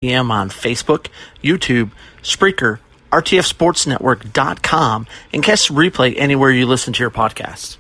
p.m. on Facebook, YouTube, Spreaker, RTFSportsNetwork.com, and catch the replay anywhere you listen to your podcasts.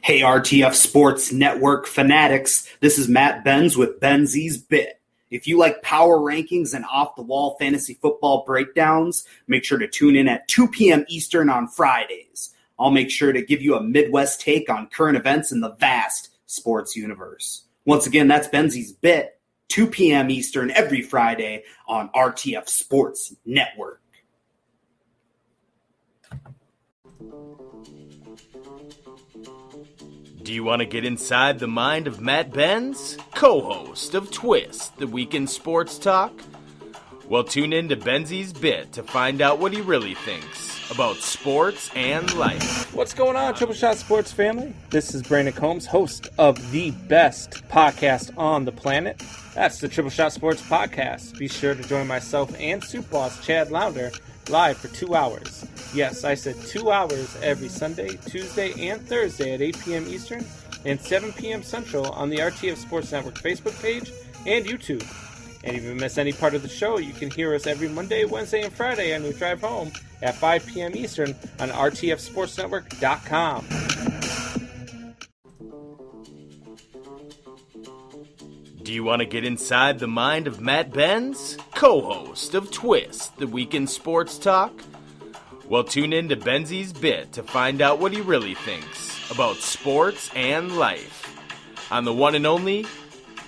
Hey, RTF Sports Network fanatics, this is Matt Benz with Benzi's Bit. If you like power rankings and off-the-wall fantasy football breakdowns, make sure to tune in at 2 p.m. Eastern on Fridays. I'll make sure to give you a Midwest take on current events in the vast sports universe. Once again, that's Benzi's Bit, 2 p.m. Eastern every Friday on RTF Sports Network. Do you want to get inside the mind of Matt Benz, co-host of Twist, the weekend sports talk? Well, tune in to Benzi's Bit to find out what he really thinks about sports and life. What's going on, Triple Shot Sports family? This is Brandon Combs, host of the best podcast on the planet. That's the Triple Shot Sports Podcast. Be sure to join myself and Soup Boss Chad Lounder live for 2 hours. Yes, I said 2 hours every Sunday, Tuesday, and Thursday at 8 p.m. Eastern and 7 p.m. Central on the RTF Sports Network Facebook page and YouTube. And if you miss any part of the show, you can hear us every Monday, Wednesday, and Friday on your drive home at 5 p.m. Eastern on RTFSportsNetwork.com. Do you want to get inside the mind of Matt Benz, co-host of Twist, the weekend sports talk? Well, tune in to Benzi's Bit to find out what he really thinks about sports and life on the one and only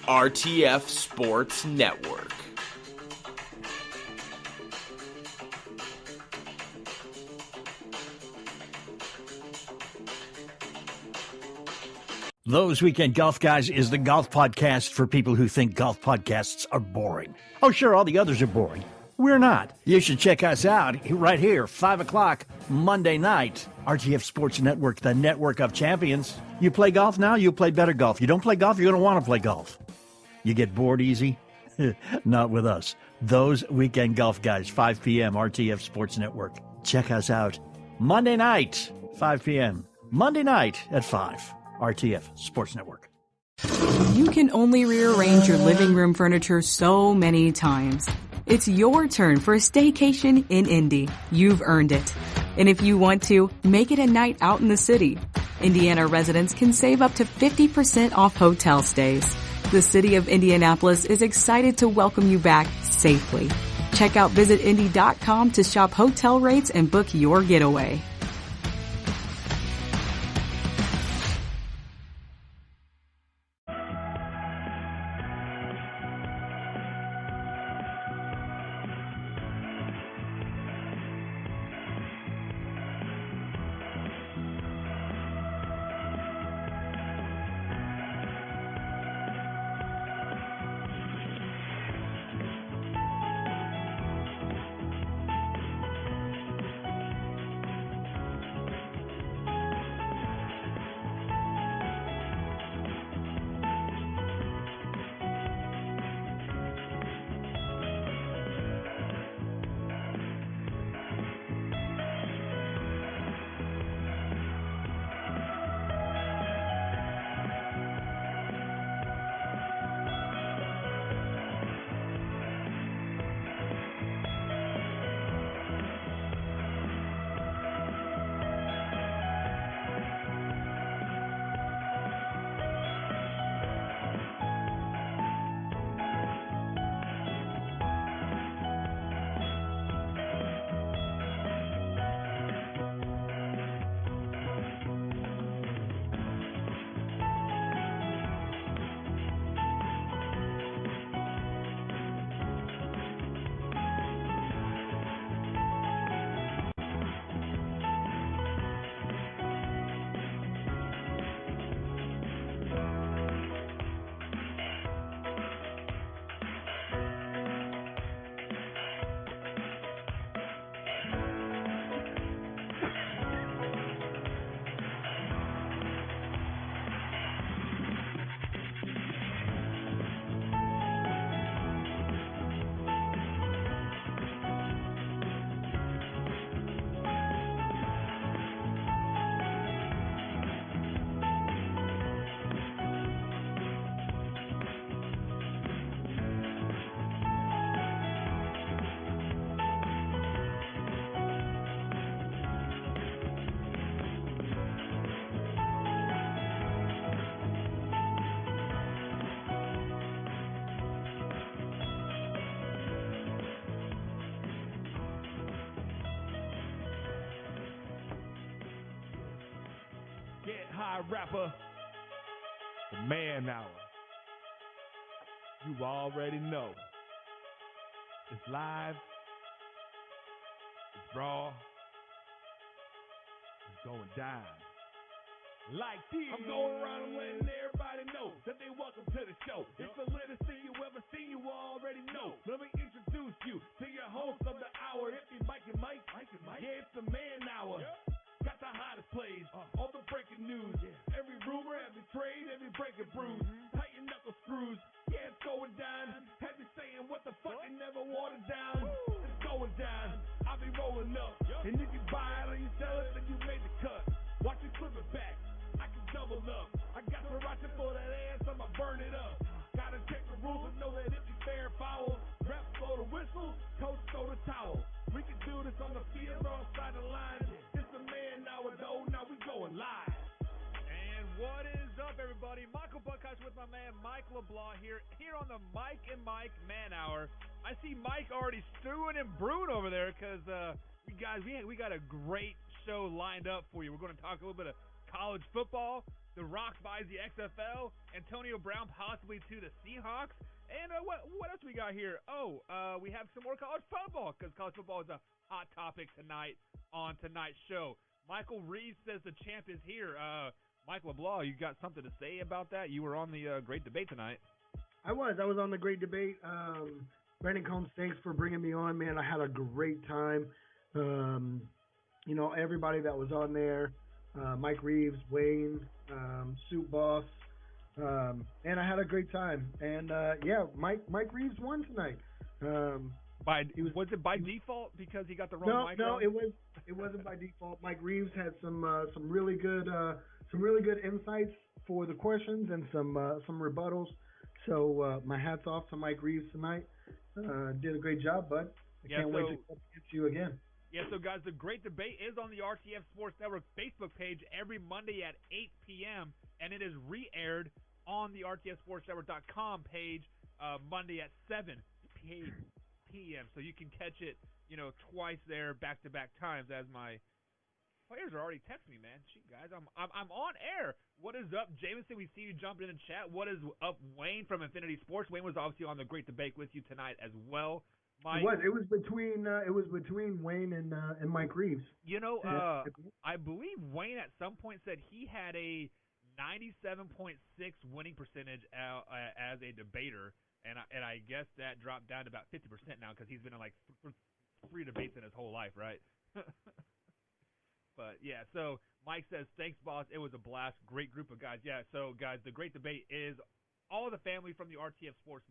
RTF Sports Network. Those Weekend Golf Guys is the golf podcast for people who think golf podcasts are boring. Oh, sure, all the others are boring. We're not. You should check us out right here, 5 o'clock, Monday night. RTF Sports Network, the network of champions. You play golf now, you play better golf. You don't play golf, you're going to want to play golf. You get bored easy? Not with us. Those Weekend Golf Guys, 5 p.m., RTF Sports Network. Check us out Monday night, 5 p.m. Monday night at 5. RTF Sports Network. You can only rearrange your living room furniture so many times. It's your turn for a staycation in Indy. You've earned it. And if you want to, make it a night out in the city. Indiana residents can save up to 50% off hotel stays. The city of Indianapolis is excited to welcome you back safely. Check out visitindy.com to shop hotel rates and book your getaway. high rapper, the Man Hour. You already know. It's live. It's raw. It's going down. Like this. I'm going around and letting everybody know that they welcome to the show. It's the latest thing you ever seen, you already know. Let me introduce you to your host of the hour. It's Mike and Mike. Yeah, it's the Man Hour. Got the hottest plays, all the breaking news. Every rumor, every trade, every breaking bruise. Tighten knuckle screws. Yeah, it's going down. Have you saying what the fuck and never watered down. It's going down. I'll be rolling up. And if you buy it or you sell it, then you made the cut. Watch it flip it back. I can double up. I got to watch it for that ass, I'ma burn it up. Gotta check the rules and know that if you fair foul, ref blow the whistle, coach throw the towel. We can do this on the field or outside the line. It's the Man Hour though, now we going live. And what is up, everybody? Michael Buckhouse with my man Mike LeBlanc here on the Mike and Mike Man Hour. I see Mike already stewing and brewing over there because we got a great show lined up for you. We're going to talk a little bit of college football. The Rock buys the XFL. Antonio Brown possibly to the Seahawks. And what else we got here? We have some more college football because college football is a hot topic tonight on tonight's show. Michael Reeves says the champ is here. Mike LeBlanc, you got something to say about that? You were on the great debate tonight. I was on the great debate. Brandon Combs, thanks for bringing me on, man. I had a great time. Everybody that was on there, Mike Reeves, Wayne, Soup Boss, and I had a great time. And Mike Reeves won tonight. Was it by default because he got the wrong mic? No, it wasn't by default. Mike Reeves had some really good insights for the questions and some rebuttals. So my hat's off to Mike Reeves tonight. Did a great job, bud. I can't wait to get you again. Yeah, so guys, the Great Debate is on the RTF Sports Network Facebook page every Monday at 8 p.m., and it is re-aired on the RTFSportsNetwork.com page Monday at 7 p.m. So you can catch it, twice there, back-to-back times, as my players are already texting me, man. Gee, guys, I'm on air. What is up, Jameson? We see you jumping in the chat. What is up, Wayne from Infinity Sports? Wayne was obviously on the Great Debate with you tonight as well. Mike, it was between Wayne and Mike Reeves. I believe Wayne at some point said he had a 97.6 winning percentage as a debater, and I guess that dropped down to about 50% now because he's been in like three debates in his whole life, right? But yeah, so Mike says, "Thanks, boss. It was a blast. Great group of guys." Yeah, so guys, the Great Debate is all the family from the RTF Sports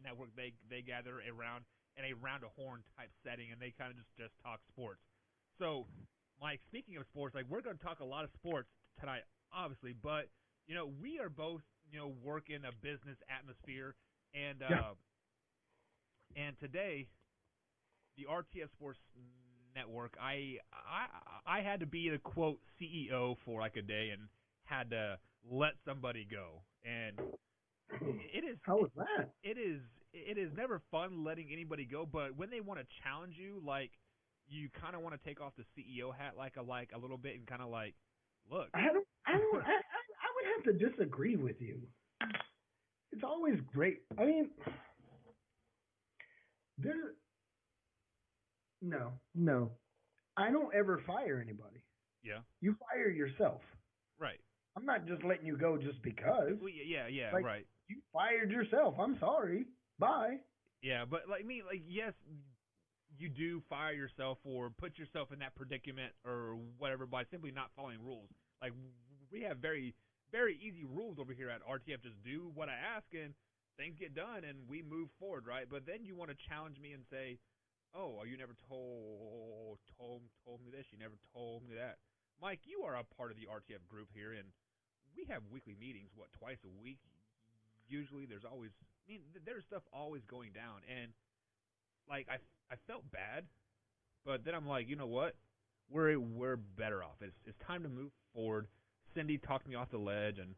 Network. They gather around in a round of horn type setting, and they kind of just talk sports. So, Mike, speaking of sports, we're going to talk a lot of sports tonight, obviously, but we are both work in a business atmosphere, and and today the RTF Sports Network, I had to be the quote CEO for like a day and had to let somebody go, and it is. How was that? It is never fun letting anybody go, but when they want to challenge you, you kind of want to take off the CEO hat like a little bit and kind of look. I would have to disagree with you. It's always great. I mean, no. I don't ever fire anybody. Yeah. You fire yourself. Right. I'm not just letting you go just because. Well, yeah, right. You fired yourself. I'm sorry. Bye. Yeah, but yes, you do fire yourself or put yourself in that predicament or whatever by simply not following rules. We have very, very easy rules over here at RTF. Just do what I ask and things get done and we move forward, right? But then you want to challenge me and say, "Oh, you never told me this. You never told me that." Mike, you are a part of the RTF group here, and we have weekly meetings, twice a week? Usually there's stuff always going down, and I felt bad, but then I'm like, you know what? We're better off. It's time to move forward. Cindy talked me off the ledge, and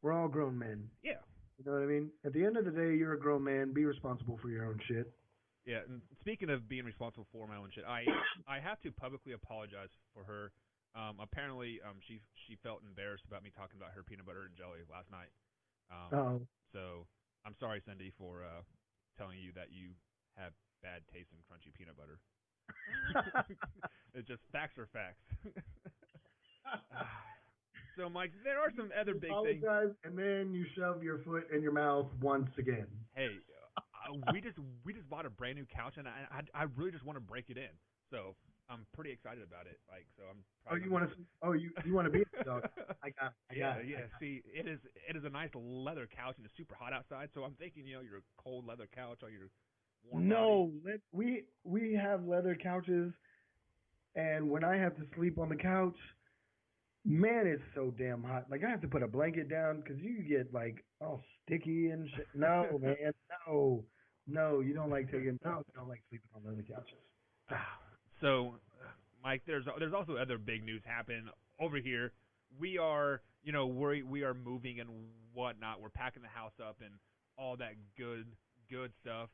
we're all grown men. Yeah. You know what I mean? At the end of the day, you're a grown man. Be responsible for your own shit. Yeah, and speaking of being responsible for my own shit, I have to publicly apologize for her. Apparently, she felt embarrassed about me talking about her peanut butter and jelly last night. So I'm sorry, Cindy, for telling you that you have bad taste in crunchy peanut butter. It's just facts are facts. So, Mike, there are some other big things. And then you shove your foot in your mouth once again. Hey, we just bought a brand new couch, and I really just want to break it in. So I'm pretty excited about it. Like, so I'm. You want to? You want to be a dog? I got. Yeah. See, it is a nice leather couch, and it's super hot outside. So I'm thinking, your cold leather couch or your warm. No, we have leather couches, and when I have to sleep on the couch, man, it's so damn hot. Like I have to put a blanket down because you get like all sticky and shit. No, man, no, you don't like sleeping on leather couches. So, Mike, there's also other big news happening over here. We are, we are moving and whatnot. We're packing the house up and all that good stuff.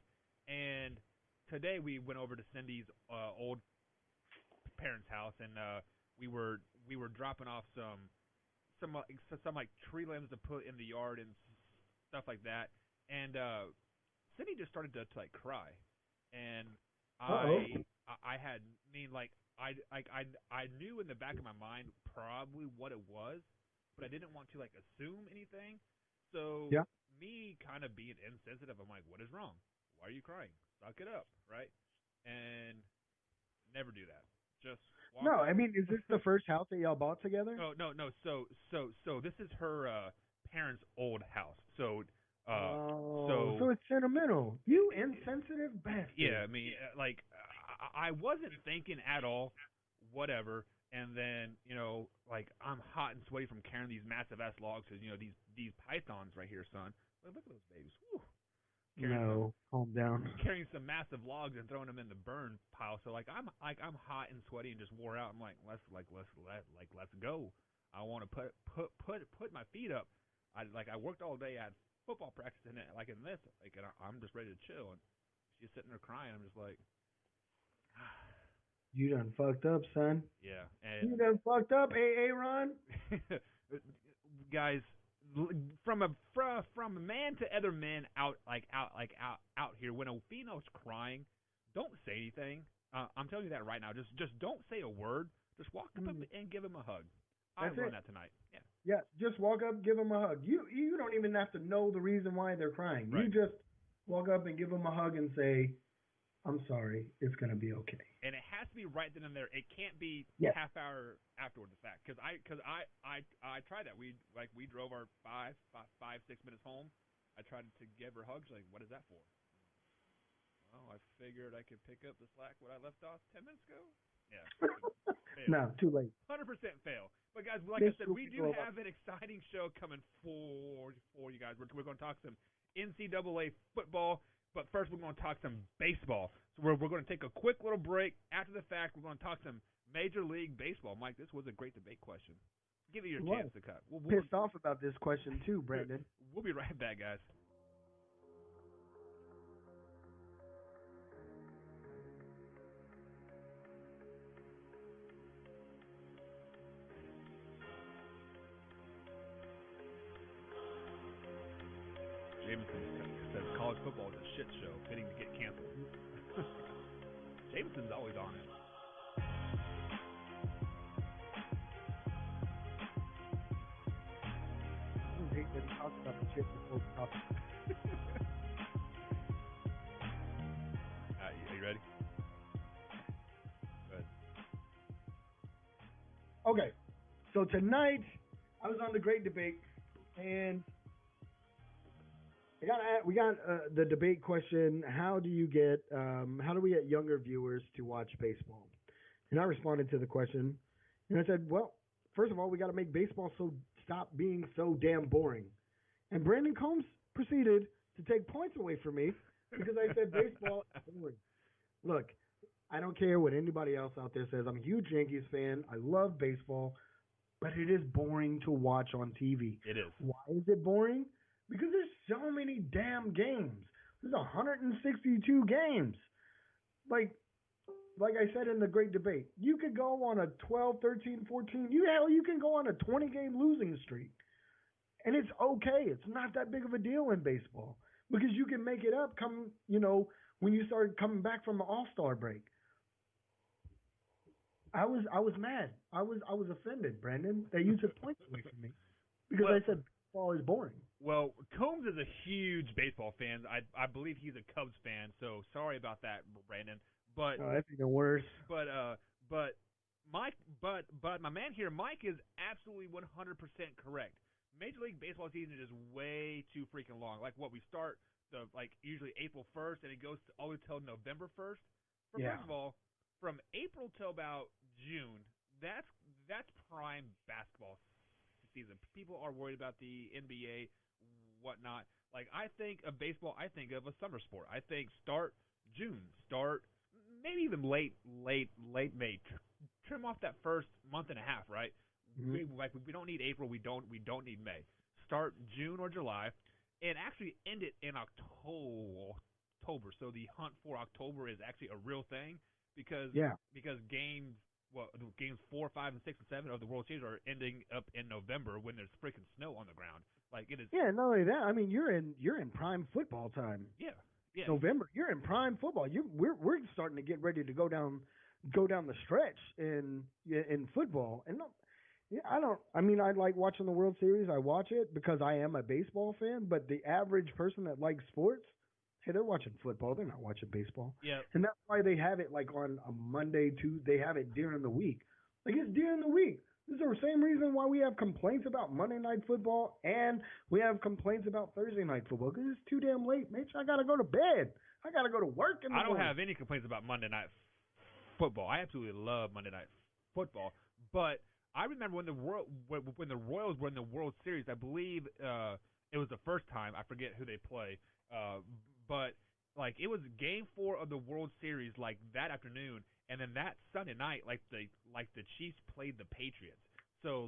And today we went over to Cindy's old parents' house, and we were dropping off some like tree limbs to put in the yard and stuff like that. And Cindy just started to like cry, and I knew in the back of my mind probably what it was, but I didn't want to like assume anything. So me kind of being insensitive, I'm like, what is wrong? Why are you crying? Suck it up, right? And never do that. Just walk up. I mean, is this the first house that y'all bought together? Oh, no. So this is her parents' old house. So it's sentimental. You insensitive bastard. Yeah, I mean, I wasn't thinking at all, whatever. And then, like I'm hot and sweaty from carrying these massive ass logs. Cause these pythons right here, son. Look at those babies. Whew. Calm down. Carrying some massive logs and throwing them in the burn pile. So I'm hot and sweaty and just wore out. I'm like, let's go. I want to put my feet up. I worked all day. I had football practice in it, and this, and I'm just ready to chill. And she's sitting there crying. I'm just like, you done fucked up, son. Yeah. And you done fucked up, Ron. Guys, from a man to other men out here, when a female's crying, don't say anything. I'm telling you that right now. Just don't say a word. Just walk up and give him a hug. I'll run that tonight. Yeah. Yeah, just walk up, give them a hug. You don't even have to know the reason why they're crying. Right. You just walk up and give them a hug and say, I'm sorry, it's going to be okay. And it has to be right then and there. It can't be half hour after the fact. Because I tried that. We drove our 5-6 minutes home. I tried to give her hugs. Like, what is that for? Well, I figured I could pick up the slack what I left off 10 minutes ago. Yeah. No, too late. 100% fail. But guys, like I said, we do have an exciting show coming for you guys. We're going to talk some NCAA football. But first, we're going to talk some baseball. So we're going to take a quick little break. After the fact, we're going to talk some Major League Baseball. Mike, this was a great debate question. Give it your chance to cut. We'll pissed off about this question too, Brandon. We'll be right back, guys. Jameson says college football is a shit show, fitting to get canceled. Jameson's always on it. I hate that he talks about the shit before we talk about it. Are you ready? Good. Okay, so tonight I was on the Great Debate, and we got the debate question: how do we get younger viewers to watch baseball? And I responded to the question, and I said, well, first of all, we got to make baseball stop being so damn boring. And Brandon Combs proceeded to take points away from me because I said baseball is boring. Look, I don't care what anybody else out there says. I'm a huge Yankees fan. I love baseball, but it is boring to watch on TV. It is. Why is it boring? Because there's so many damn games. There's 162 games. Like like I said in the great debate, you could go on a 12, 13, 14, you can go on a 20-game losing streak. And it's okay. It's not that big of a deal in baseball because you can make it up when you start coming back from the All-Star break. I was mad. I was offended, Brandon, that you took points away from me because I said baseball is boring. Well, Combs is a huge baseball fan. I believe he's a Cubs fan, so sorry about that, Brandon. But That's even worse. But Mike, but my man here, Mike, is absolutely 100% correct. Major League Baseball season is way too freaking long. Like we start usually April 1st and it goes all the way till November 1st. First of all, from April till about June, that's prime basketball season. People are worried about the NBA, whatnot. Like I think of baseball, I think of a summer sport. I think start June, maybe even late May. Trim off that first month and a half, right? Mm-hmm. We don't need April. We don't need May. Start June or July, and actually end it in October. So the hunt for October is actually a real thing because games 4, 5, and 6, and 7 of the World Series are ending up in November when there's freaking snow on the ground. Like it is. Yeah, not only that. I mean, you're in prime football time. Yeah. November, you're in prime football. We're starting to get ready to go down the stretch in football. And I like watching the World Series. I watch it because I am a baseball fan. But the average person that likes sports, hey, they're watching football. They're not watching baseball. Yeah. And that's why they have it like on a Monday, Tuesday. They have it during the week. Like it's during the week. This is the same reason why we have complaints about Monday Night Football and we have complaints about Thursday Night Football because it's too damn late, mate. I got to go to bed. I got to go to work in the morning. I don't have any complaints about Monday Night Football. I absolutely love Monday Night Football. But I remember when the Royals were in the World Series, I believe it was the first time. I forget who they play. But like it was Game 4 of the World Series like that afternoon. And then that Sunday night, like the Chiefs played the Patriots. So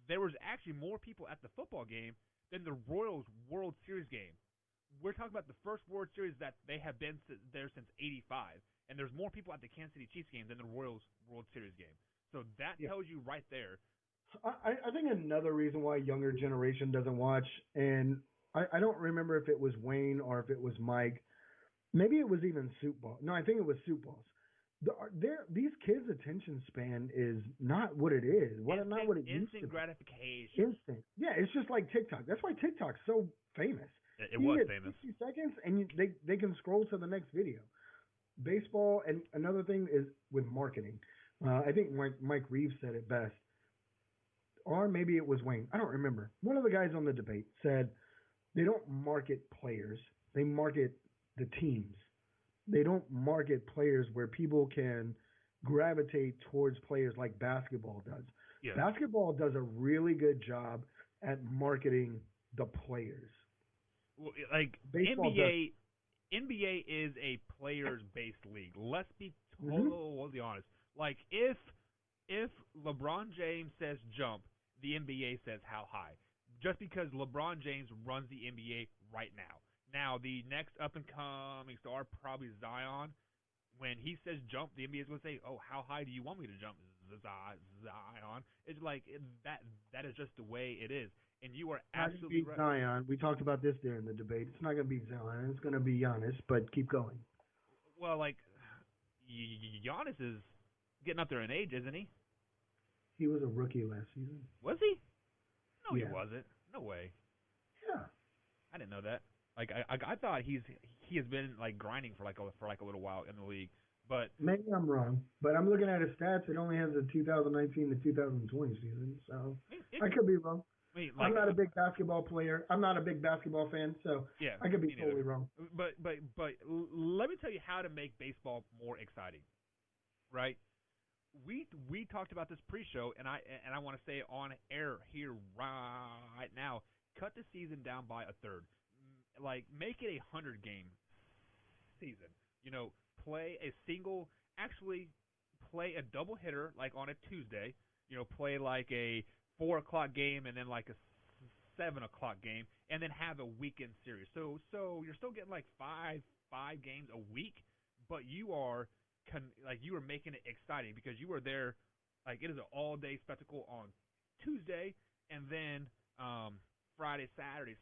there was actually more people at the football game than the Royals World Series game. We're talking about the first World Series that they have been there since '85, and there's more people at the Kansas City Chiefs game than the Royals World Series game. So that tells you right there. I think another reason why younger generation doesn't watch, and I don't remember if it was Wayne or if it was Mike. Maybe it was even Soup Ball. No, I think it was Soup Balls. These kids' attention span is not what it is. Not what it used to be. Instant gratification. Instant. Yeah, it's just like TikTok. That's why TikTok's so famous. It was famous. 60 seconds, and they can scroll to the next video. Baseball, and another thing is with marketing. I think Mike Reeves said it best. Or maybe it was Wayne. I don't remember. One of the guys on the debate said they don't market players. They market the teams. They don't market players where people can gravitate towards players like basketball does. Yeah. Basketball does a really good job at marketing the players. Well, like NBA is a players-based league. Let's be totally honest. Like if LeBron James says jump, the NBA says how high. Just because LeBron James runs the NBA right now. Now, the next up-and-coming star, probably Zion, when he says jump, the NBA is going to say, oh, how high do you want me to jump, Zion? It's like that is just the way it is. And you are absolutely right. Zion. We talked about this during the debate. It's not going to be Zion. It's going to be Giannis, but keep going. Well, like, Giannis is getting up there in age, isn't he? He was a rookie last season. Was he? No, he wasn't. No way. Yeah. I didn't know that. Like I thought he has been like grinding for like a little while in the league, but maybe I'm wrong. But I'm looking at his stats. It only has the 2019 to 2020 season, so I could be wrong. I'm not a big basketball player. I'm not a big basketball fan, so I could be totally wrong. But let me tell you how to make baseball more exciting, right? We talked about this pre-show, and I want to say it on air here right now. Cut the season down by a third. Like, make it a 100-game season. You know, play a double hitter, like on a Tuesday. You know, play like a 4 o'clock game and then like a 7 o'clock game, and then have a weekend series. So you're still getting like five games a week, but you are like you were making it exciting because you were there. Like it is an all-day spectacle on Tuesday, and then Friday, Saturday,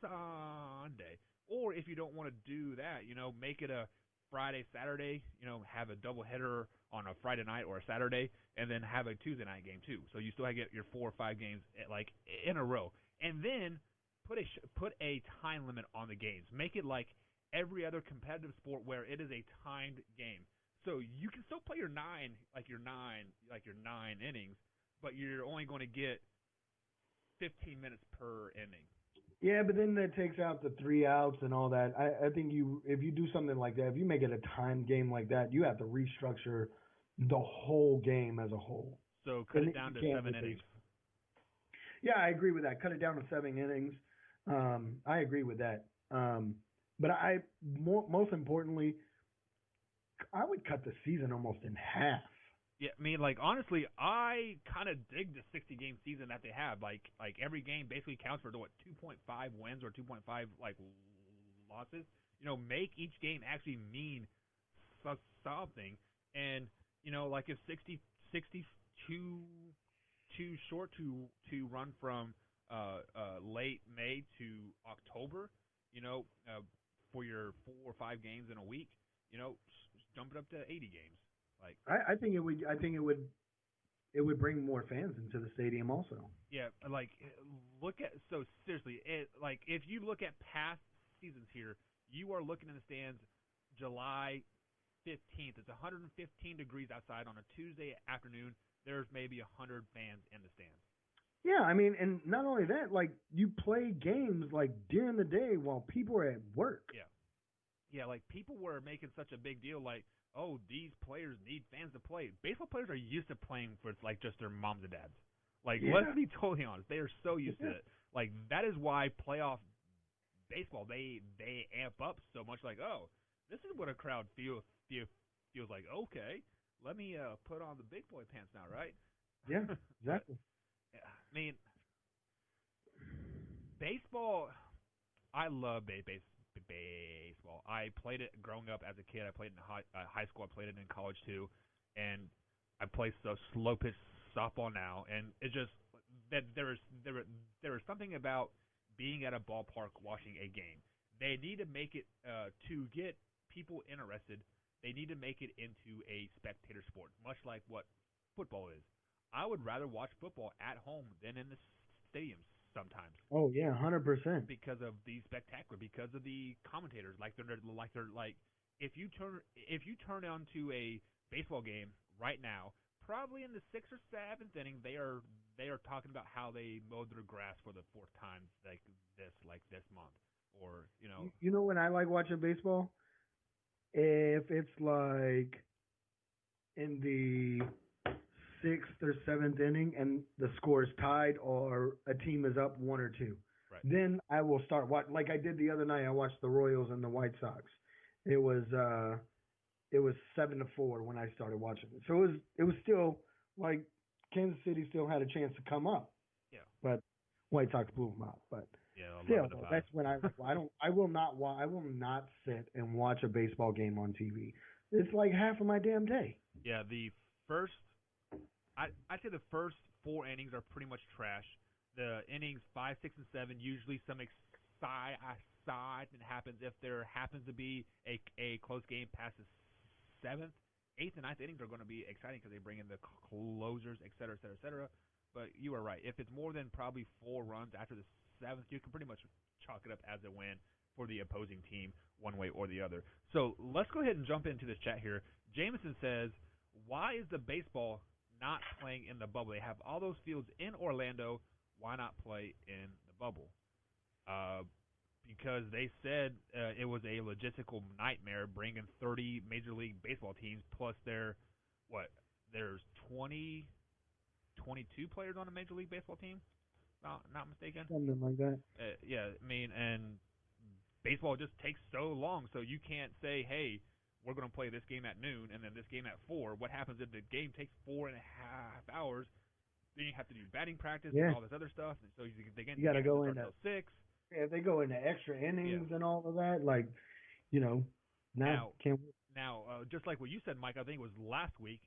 Sunday. Or if you don't want to do that, make it a Friday, Saturday. Have a doubleheader on a Friday night or a Saturday, and then have a Tuesday night game too. So you still get your 4 or 5 games like in a row, and then put a time limit on the games. Make it like every other competitive sport where it is a timed game. So you can still play your nine innings, but you're only going to get 15 minutes per inning. Yeah, but then that takes out the 3 outs and all that. I think if you do something like that, if you make it a timed game like that, you have to restructure the whole game as a whole. So cut it down to 7 innings. Yeah, I agree with that. Cut it down to 7 innings. I agree with that. But most importantly, I would cut the season almost in half. Yeah, I mean, like honestly, I kind of dig the 60-game season that they have. Like every game basically counts for 2.5 wins or 2.5 like losses. Make each game actually mean something. And like if 62 too short to run from late May to October, for your 4 or 5 games in a week, jump it up to 80 games. Like I think it would bring more fans into the stadium also. Yeah, like seriously, like if you look at past seasons here, you are looking in the stands July 15th. It's 115 degrees outside on a Tuesday afternoon. There's maybe 100 fans in the stands. Yeah, I mean, and not only that, like you play games like during the day while people are at work. Yeah, like people were making such a big deal, like, oh, these players need fans to play. Baseball players are used to playing for like just their moms and dads. Like, let's be totally honest, they are so used to it. Like that is why playoff baseball they amp up so much. Like, oh, this is what a crowd feels like. Okay, let me put on the big boy pants now, right? Yeah, exactly. I mean, baseball. I love baseball. I played it growing up as a kid. I played it in high school. I played it in college too, and I play slow pitch softball now. And it's just that there is something about being at a ballpark watching a game. They need to make it to get people interested. They need to make it into a spectator sport, much like what football is. I would rather watch football at home than in the stadiums sometimes. Oh yeah, 100%. Because of the spectacular, because of the commentators, like if you turn on to a baseball game right now, probably in the 6th or 7th inning, they are talking about how they mowed their grass for the 4th time like this month, or You know when I like watching baseball? If it's like in the 6th or 7th inning and the score is tied or a team is up 1 or 2. Right. Then I will start watching. Like I did the other night, I watched the Royals and the White Sox. It was 7-4 when I started watching it. So it was still like Kansas City still had a chance to come up. Yeah. But White Sox blew them out. But yeah, still, that's when I will not sit and watch a baseball game on TV. It's like half of my damn day. Yeah, I'd say the first 4 innings are pretty much trash. The innings 5, 6, and 7 usually some excitement happens if there happens to be a close game past the 7th. 8th and 9th innings are going to be exciting because they bring in the closers, et cetera, et cetera, et cetera. But you are right. If it's more than probably 4 runs after the 7th, you can pretty much chalk it up as a win for the opposing team one way or the other. So let's go ahead and jump into this chat here. Jameson says, why is the baseball not playing in the bubble? They have all those fields in Orlando. Why not play in the bubble? Because they said it was a logistical nightmare bringing 30 Major League Baseball teams plus there's 22 players on a Major League Baseball team, not mistaken. Something like that. Yeah, I mean, and baseball just takes so long, so you can't say, hey, we're going to play this game at noon and then this game at 4. What happens if the game takes 4.5 hours? Then you have to do batting practice and all this other stuff. And so you got to go into 6. Yeah, they go into extra innings and all of that. Like, now Now, just like what you said, Mike, I think it was last week,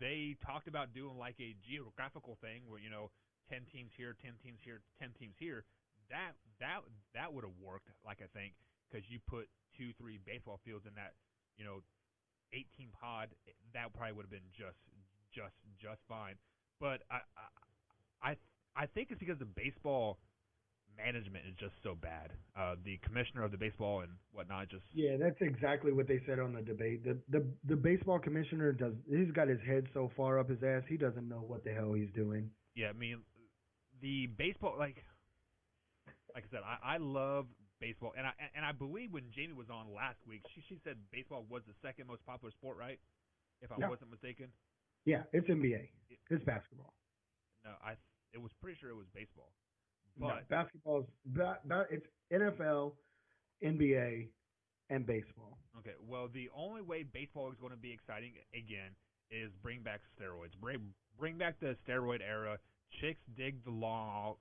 they talked about doing like a geographical thing where, 10 teams here, 10 teams here, 10 teams here. That would have worked, like I think, because you put 2-3 baseball fields in that, 18 pod. That probably would have been just fine. But I think it's because the baseball management is just so bad. The commissioner of the baseball and whatnot just that's exactly what they said on the debate. The baseball commissioner he's got his head so far up his ass he doesn't know what the hell he's doing. Yeah, I mean the baseball like I said, I love baseball and I believe when Jamie was on last week, she said baseball was the second most popular sport, right? If I wasn't mistaken. Yeah, it's NBA. It's basketball. No, it was pretty sure it was baseball. No, But basketball's it's NFL, NBA, and baseball. okay, well, the only way baseball is going to be exciting again is bring back steroids. Bring back the steroid era. Chicks dig the long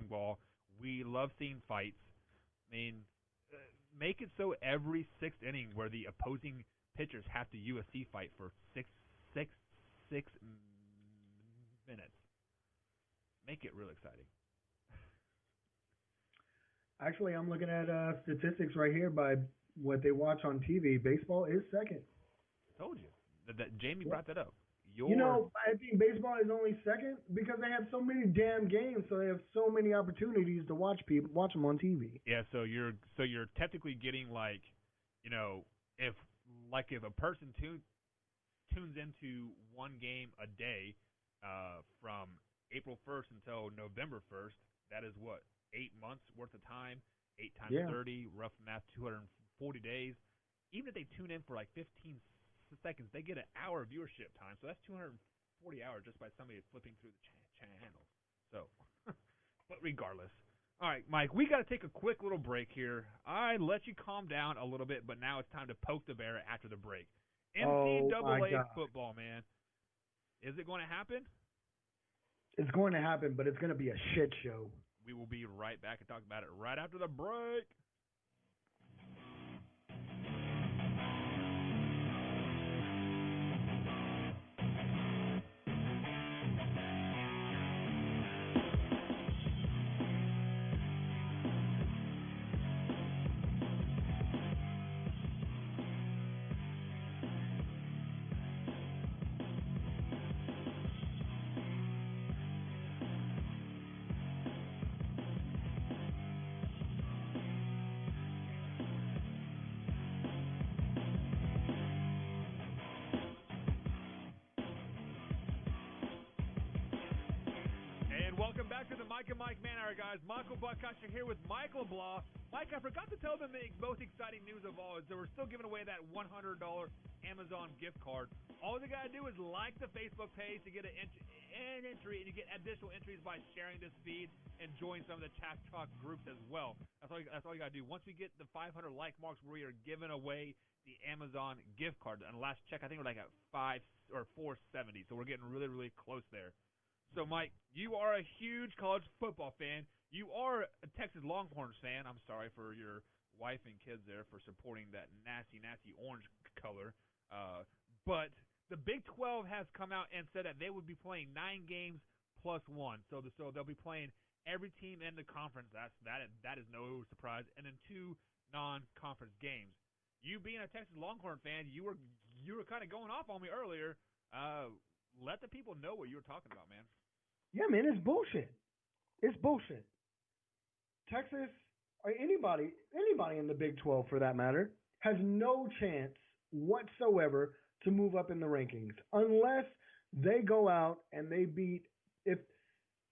ball. We love seeing fights. I mean, make it so every sixth inning where the opposing pitchers have to UFC fight for six minutes. Make it real exciting. Actually, I'm looking at statistics right here by what they watch on TV. Baseball is second. Told you. That Jamie brought that up. I think baseball is only second because they have so many damn games, so they have so many opportunities to watch them on TV. Yeah, so you're technically getting like, if a person tunes into one game a day, from April 1st until November 1st, that is what, 8 months worth of time, 8 times 30, rough math, 240 days. Even if they tune in for like 15 seconds, they get an hour viewership time. So that's 240 hours just by somebody flipping through the channels. So, but regardless. All right, Mike, we got to take a quick little break here. I let you calm down a little bit, but now it's time to poke the bear after the break. NCAA football, man. Is it going to happen? It's going to happen, but it's going to be a shit show. We will be right back and talk about it right after the break. Welcome back to the Mike and Mike Man Hour, guys. Michael Buckasher here with Michael Blah. Mike, I forgot to tell them the most exciting news of all is that we're still giving away that $100 Amazon gift card. All you got to do is like the Facebook page to get an entry, and you get additional entries by sharing this feed and join some of the chat talk groups as well. That's all you got to do. Once we get the 500 like marks, we are giving away the Amazon gift card. And last check, I think we're like at 470, so we're getting really, really close there. So, Mike, you are a huge college football fan. You are a Texas Longhorns fan. I'm sorry for your wife and kids there for supporting that nasty, nasty orange color. But the Big 12 has come out and said that they would be playing 9 games plus 1. So they'll be playing every team in the conference. That is no surprise. And then 2 non-conference games. You being a Texas Longhorn fan, you were kind of going off on me earlier. Let the people know what you were talking about, man. Yeah, man, it's bullshit. It's bullshit. Texas, or anybody in the Big 12 for that matter, has no chance whatsoever to move up in the rankings unless they go out and they beat. If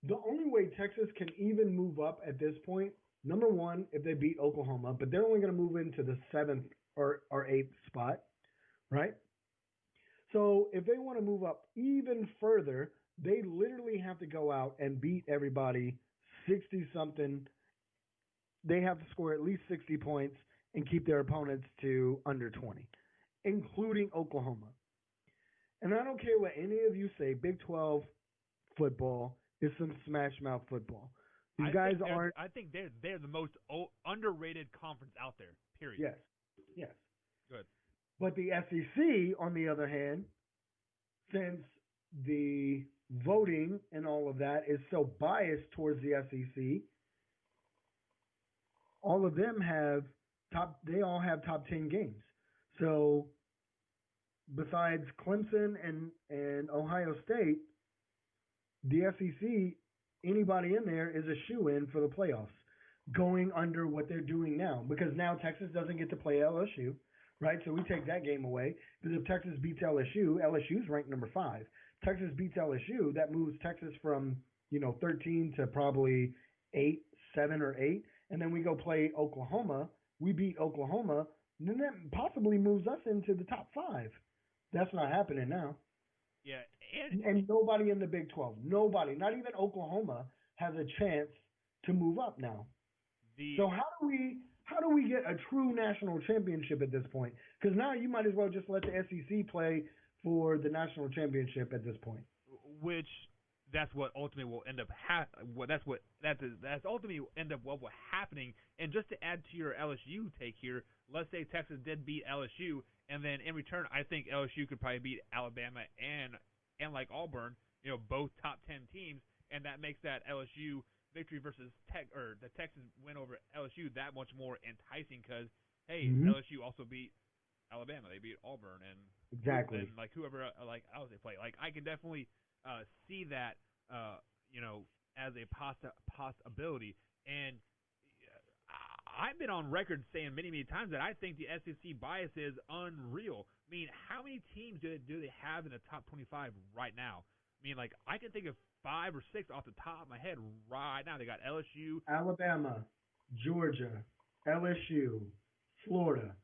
the only way Texas can even move up at this point, number one, if they beat Oklahoma, but they're only going to move into the 7th or 8th spot, right? So if they want to move up even further, they literally have to go out and beat everybody 60-something. They have to score at least 60 points and keep their opponents to under 20, including Oklahoma. And I don't care what any of you say, Big 12 football is some smash mouth football. These guys aren't. I think they're the most underrated conference out there, period. Yes. Good. But the SEC, on the other hand, since the voting and all of that is so biased towards the SEC, all of them they all have top 10 games. So besides Clemson and Ohio State, the SEC, anybody in there is a shoo-in for the playoffs, going under what they're doing now. Because now Texas doesn't get to play LSU, right? So we take that game away. Because if Texas beats LSU, LSU's ranked number 5. Texas beats LSU, that moves Texas from, 13 to probably 8, 7 or 8. And then we go play Oklahoma. We beat Oklahoma. And then that possibly moves us into the top 5. That's not happening now. Yeah, and nobody in the Big 12, nobody, not even Oklahoma, has a chance to move up now. So how do we get a true national championship at this point? Because now you might as well just let the SEC play for the national championship at this point. Which that's what ultimately will end up that's ultimately end up what will happening. And just to add to your LSU take here, let's say Texas did beat LSU, and then in return, I think LSU could probably beat Alabama and like Auburn, both top 10 teams, and that makes that LSU victory versus the Texas win over LSU that much more enticing because LSU also beat Alabama, they beat Auburn, and exactly, and like whoever else they play. Like I can definitely see that as a possibility, and I've been on record saying many times that I think the SEC bias is unreal. I mean, how many teams do they have in the top 25 right now? I mean, like I can think of 5 or 6 off the top of my head right now. They got LSU, Alabama, Georgia, LSU, Florida,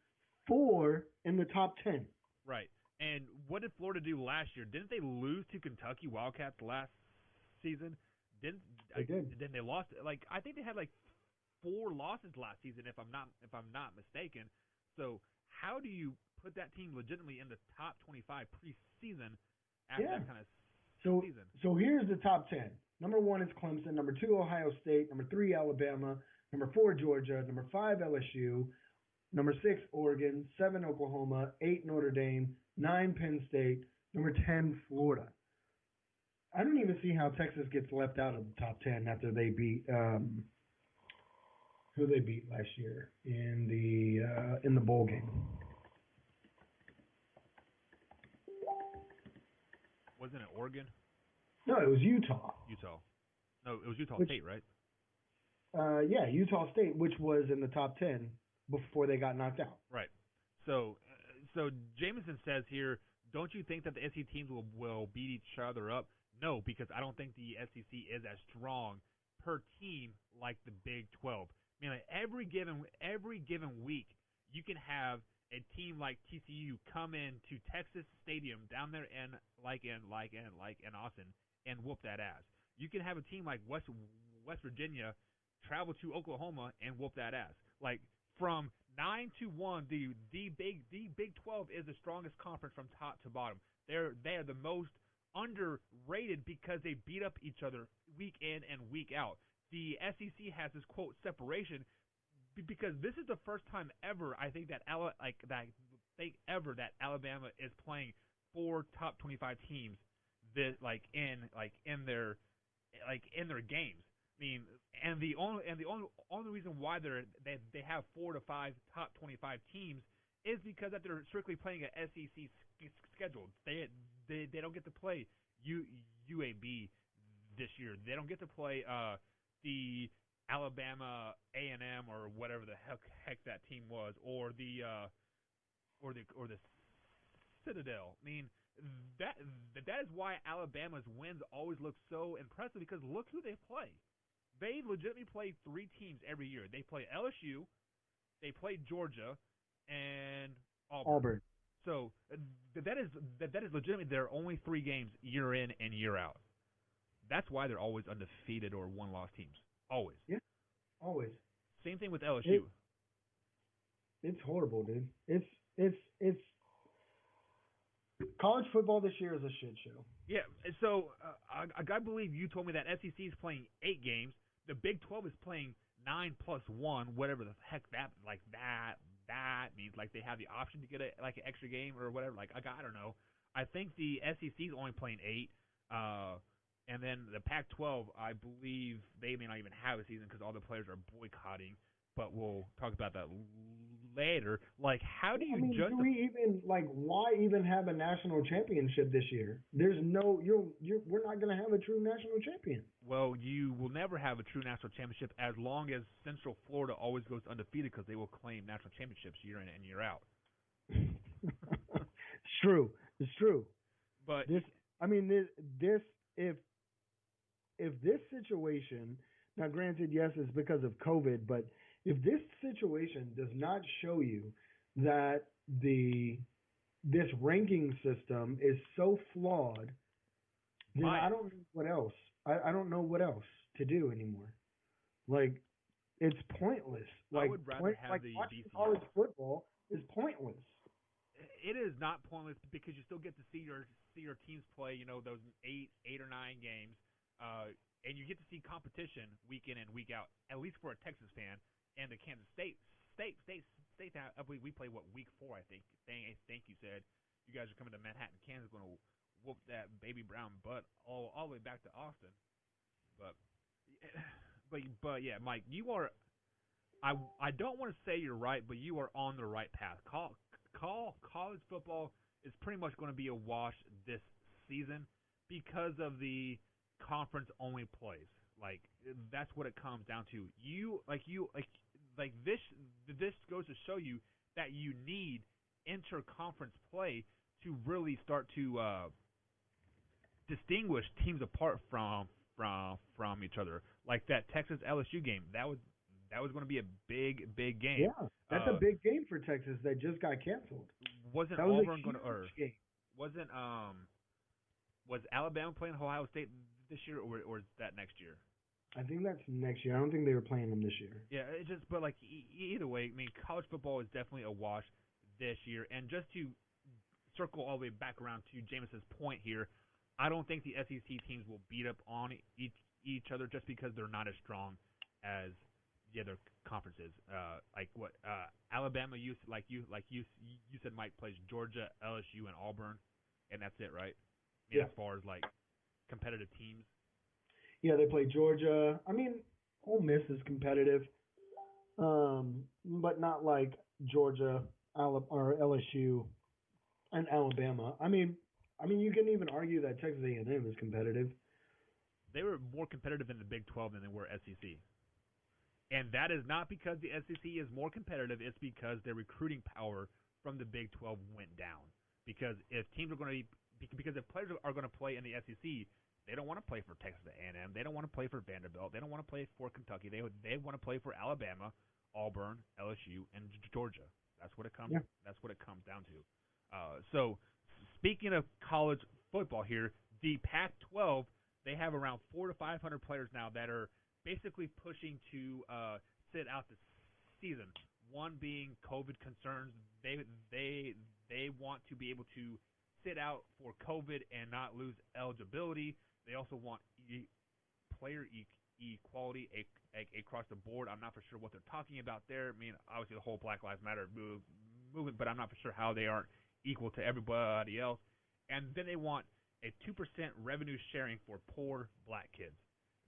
4 in the top 10. Right. And what did Florida do last year? Didn't they lose to Kentucky Wildcats last season? They did. Then they lost. Like I think they had 4 losses last season, if I'm not mistaken. So how do you put that team legitimately in the top 25 preseason after that kind of season? So here's the top 10. Number 1 is Clemson. Number 2, Ohio State. Number 3, Alabama. Number 4, Georgia. Number 5, LSU. Number 6, Oregon. 7, Oklahoma. 8, Notre Dame. 9, Penn State. Number 10, Florida. I don't even see how Texas gets left out of the top 10 after they beat who they beat last year in the bowl game. Wasn't it Oregon? No, it was Utah. No, it was Utah State, right? Yeah, Utah State, which was in the top 10 before they got knocked out. Right. So Jameson says here, don't you think that the SEC teams will beat each other up? No, because I don't think the SEC is as strong per team like the Big 12. I mean, like every given week, you can have a team like TCU come into Texas Stadium down there in Austin and whoop that ass. You can have a team like West Virginia travel to Oklahoma and whoop that ass. Like from 9-1, the Big 12 is the strongest conference from top to bottom. They are the most underrated because they beat up each other week in and week out. The SEC has this quote separation because this is the first time ever I think that Alabama is playing 4 top 25 teams in their games. I mean, and the only reason why they have 4 to 5 top 25 teams is because that they're strictly playing an SEC schedule. They don't get to play UAB this year. They don't get to play the Alabama A&M or whatever the heck that team was, or the Citadel. I mean, that is why Alabama's wins always look so impressive because look who they play. They legitimately play 3 teams every year. They play LSU, they play Georgia, and Auburn. So that is legitimately their only 3 games year in and year out. That's why they're always undefeated or one-loss teams. Always. Yeah, always. Same thing with LSU. It's horrible, dude. It's college football this year is a shit show. Yeah, so I believe you told me that SEC is playing 8 games. The Big 12 is playing 9 plus 1, whatever the heck that that means like they have the option to get an extra game or whatever. Like I don't know. I think the SEC is only playing 8, and then the Pac-12, I believe they may not even have a season because all the players are boycotting. But we'll talk about that later. Like, how do you do we even why even have a national championship this year? There's no we're not going to have a true national champion. Well, you will never have a true national championship as long as Central Florida always goes undefeated because they will claim national championships year in and year out. It's true. It's true. But if this situation, now granted, yes, it's because of COVID, but if this situation does not show you that this ranking system is so flawed, then I don't know what else. I don't know what else to do anymore. Like, it's pointless. I would rather have the watching BCS. College football is pointless. It is not pointless because you still get to see your teams play. You know, those eight or 9 games, and you get to see competition week in and week out. At least for a Texas fan. And the Kansas State, I believe we play week 4, I think. Thank you said. You guys are coming to Manhattan, Kansas, going to whoop that baby brown butt all the way back to Austin. But yeah, Mike, you are. I don't want to say you're right, but you are on the right path. College football is pretty much going to be a wash this season because of the conference only plays. Like that's what it comes down to. This goes to show you that you need interconference play to really start to distinguish teams apart from each other. Like that Texas LSU game, that was going to be a big game. Yeah, that's a big game for Texas that just got canceled. Wasn't that was Auburn going to? Was Alabama playing Ohio State this year, or is that next year? I think that's next year. I don't think they were playing them this year. Yeah, but either way, I mean, college football is definitely a wash this year. And just to circle all the way back around to Jameson's point here, I don't think the SEC teams will beat up on each other just because they're not as strong as the other conferences. Alabama, you said, Mike, plays Georgia, LSU, and Auburn, and that's it, right? I mean, as far as like competitive teams. Yeah, they play Georgia. I mean, Ole Miss is competitive, but not like Georgia, or LSU, and Alabama. I mean, you can even argue that Texas A&M is competitive. They were more competitive in the Big 12 than they were SEC. And that is not because the SEC is more competitive. It's because their recruiting power from the Big 12 went down. Because if teams are going to because if players are going to play in the SEC, they don't want to play for Texas A&M. They don't want to play for Vanderbilt. They don't want to play for Kentucky. They want to play for Alabama, Auburn, LSU, and Georgia. That's what it comes. Yeah. That's what it comes down to. So, speaking of college football here, the Pac-12, they have around 400 to 500 players now that are basically pushing to sit out the season. One being COVID concerns. They want to be able to sit out for COVID and not lose eligibility. They also want player equality across the board. I'm not for sure what they're talking about there. I mean, obviously the whole Black Lives Matter movement, but I'm not for sure how they aren't equal to everybody else. And then they want a 2% revenue sharing for poor black kids.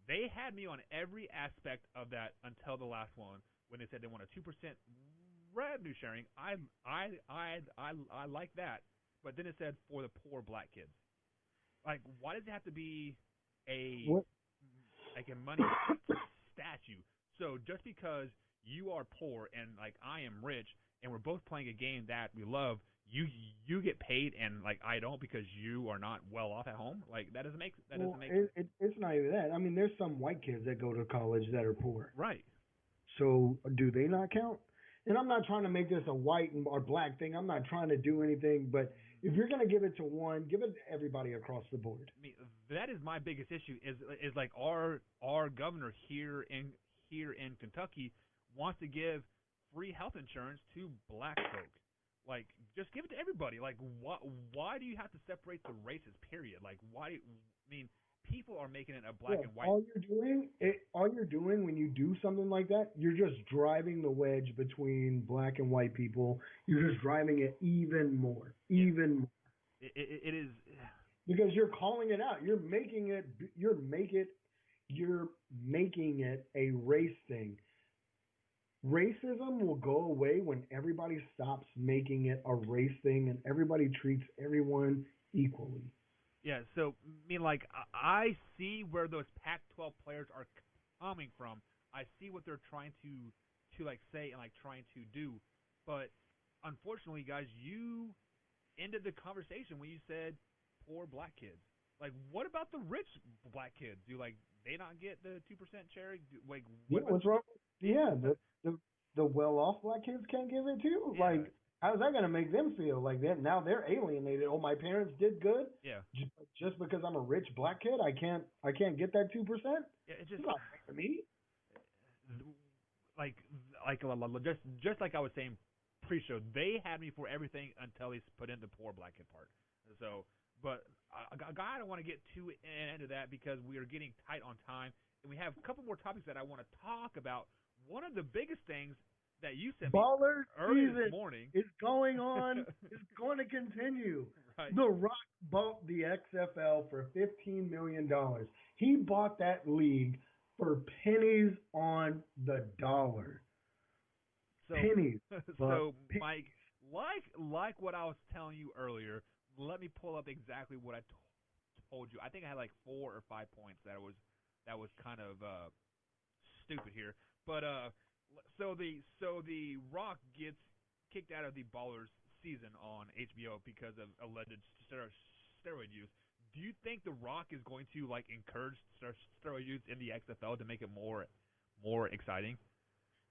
They had me on every aspect of that until the last one when they said they want a 2% revenue sharing. I like that, but then it said for the poor black kids. Like, why does it have to be a money statue? So just because you are poor and like I am rich and we're both playing a game that we love, you get paid and like I don't because you are not well off at home. Like that doesn't make sense. It's not even that. I mean, there's some white kids that go to college that are poor. Right. So do they not count? And I'm not trying to make this a white or black thing. I'm not trying to do anything, but if you're going to give it to one, give it to everybody across the board. I mean, that is my biggest issue. Is like our governor here in Kentucky wants to give free health insurance to black folk. Like, just give it to everybody. Like, why do you have to separate the races? Period. Like, why? I mean, people are making it a black and white. All all you're doing when you do something like that, you're just driving the wedge between black and white people. You're just driving it even more, even more. It is because you're calling it out. You're making it a race thing. Racism will go away when everybody stops making it a race thing and everybody treats everyone equally. Yeah, so I mean, like I see where those Pac-12 players are coming from. I see what they're trying to like say and like trying to do, but unfortunately, guys, you ended the conversation when you said poor black kids. Like, what about the rich black kids? Do like they not get the 2% cherry? Like, what's wrong? Yeah, the well-off black kids can't give it too. Yeah. Like, how's that gonna make them feel? Like now they're alienated. Oh, my parents did good. Yeah. Just because I'm a rich black kid, I can't get that 2%. Yeah, it's just not for me. Like just like I was saying pre-show, they had me for everything until they put in the poor black kid part. So, but I don't want to get too into that because we are getting tight on time, and we have a couple more topics that I want to talk about. One of the biggest things that you sent me early this morning is going on, is going to continue. Right. The Rock bought the XFL for $15 million. He bought that league for pennies on the dollar. So, pennies. So, Mike, like what I was telling you earlier, let me pull up exactly what I told you. I think I had like 4 or 5 points that was kind of stupid here. But so the Rock gets kicked out of the Ballers season on HBO because of alleged steroid use. Do you think the Rock is going to like encourage steroid use in the XFL to make it more exciting?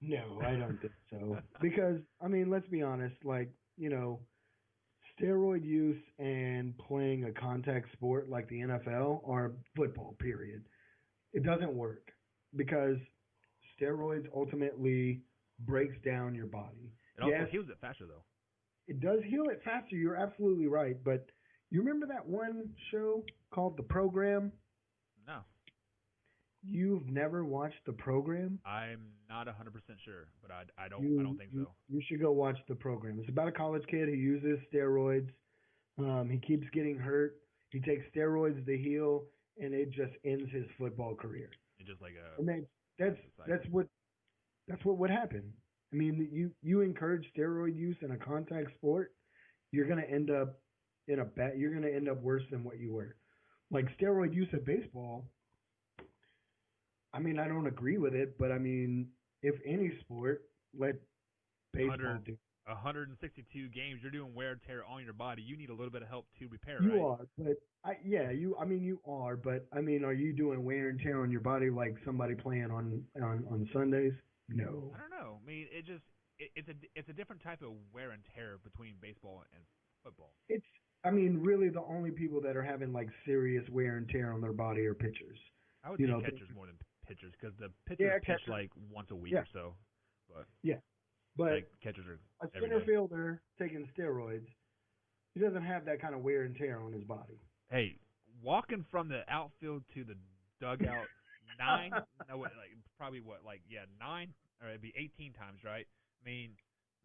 No, I don't think so. Because I mean, let's be honest. Like, you know, steroid use and playing a contact sport like the NFL or football, period, it doesn't work because steroids ultimately breaks down your body. It also heals it faster, though. It does heal it faster. You're absolutely right. But you remember that one show called The Program? No. You've never watched The Program? I'm not 100% sure, but I don't think so. You should go watch The Program. It's about a college kid who uses steroids. He keeps getting hurt. He takes steroids to heal, and it just ends his football career. It's just like a. I mean, that's what would happen. I mean, you encourage steroid use in a contact sport, you're gonna end up you're gonna end up worse than what you were. Like steroid use of baseball. I mean, I don't agree with it, but I mean, if any sport, let baseball do. 162 games, you're doing wear and tear on your body. You need a little bit of help to repair. You are, but you are, but I mean, are you doing wear and tear on your body like somebody playing on Sundays? No. I don't know. I mean, it's a different type of wear and tear between baseball and football. I mean, really, the only people that are having like serious wear and tear on their body are pitchers. I would say catchers more than pitchers because the pitchers pitch like once a week or so. But but like catchers are a center fielder taking steroids. He doesn't have that kind of wear and tear on his body. Hey, walking from the outfield to the dugout 9 or it'd be 18 times, right? I mean,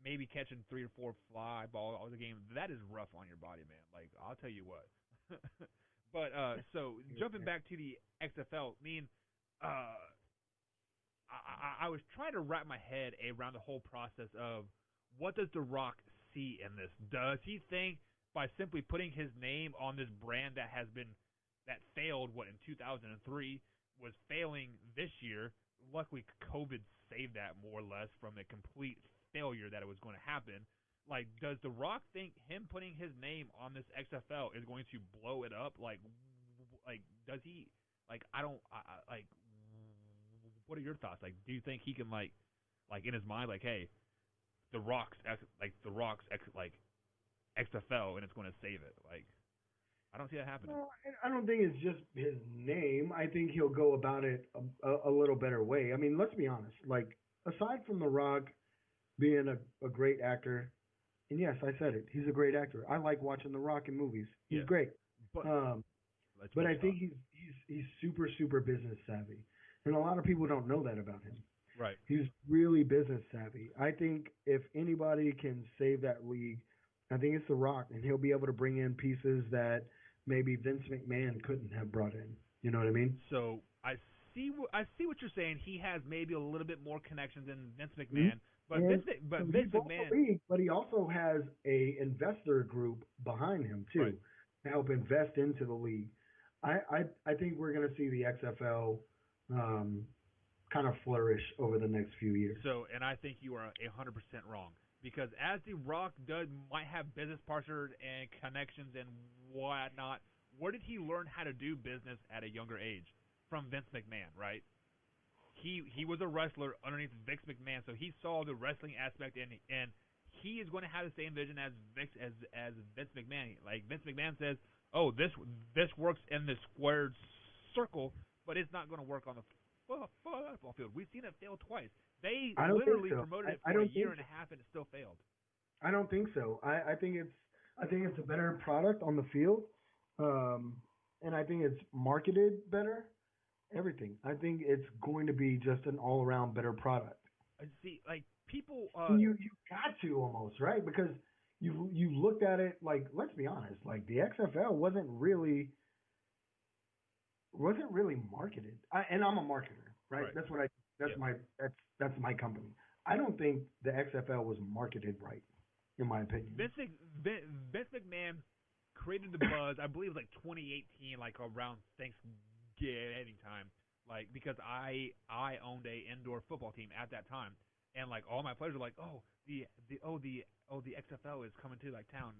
maybe catching 3 or 4 fly balls all the game. That is rough on your body, man. Like, I'll tell you what. But so jumping back to the XFL, I was trying to wrap my head around the whole process of what does The Rock see in this? Does he think by simply putting his name on this brand that failed in 2003 was failing this year? Luckily, COVID saved that more or less from a complete failure that it was going to happen. Like, does The Rock think him putting his name on this XFL is going to blow it up? Like does he? Like, what are your thoughts? Like, do you think he can like in his mind, like, hey, The Rock's XFL, and it's going to save it? Like, I don't see that happening. No, I don't think it's just his name. I think he'll go about it a little better way. I mean, let's be honest. Like, aside from The Rock being a great actor, and yes, I said it, he's a great actor. I like watching The Rock in movies. He's great. But I think he's super, super business savvy. And a lot of people don't know that about him. Right. He's really business savvy. I think if anybody can save that league, I think it's The Rock, and he'll be able to bring in pieces that maybe Vince McMahon couldn't have brought in. You know what I mean? So I see what you're saying. He has maybe a little bit more connections than Vince McMahon, but And Vince he bought McMahon. the league, but he also has a investor group behind him too, Right. to help invest into the league. I think we're going to see the XFL kind of flourish over the next few years. So, and I think you are 100% wrong, because as The Rock might have business partners and connections and whatnot, where did he learn how to do business at a younger age? From Vince McMahon, right? He was a wrestler underneath Vince McMahon, so he saw the wrestling aspect, and he is going to have the same vision as Vince McMahon. Like Vince McMahon says, "Oh, this works in the squared circle, but it's not going to work on the football field." We've seen it fail twice. They literally promoted it for a year and a half, and it still failed. I don't think so. I think it's a better product on the field, and I think it's marketed better. Everything. I think it's going to be just an all-around better product. See, like people, you got to almost, right? Because you looked at it like, let's be honest, like the XFL wasn't really marketed. And I'm a marketer, right? Right. That's my company. I don't think the XFL was marketed right, in my opinion. Vince McMahon created the buzz. I believe it was like 2018, like around Thanksgiving time, like because I owned a indoor football team at that time, and like all my players were like, the XFL is coming to like town,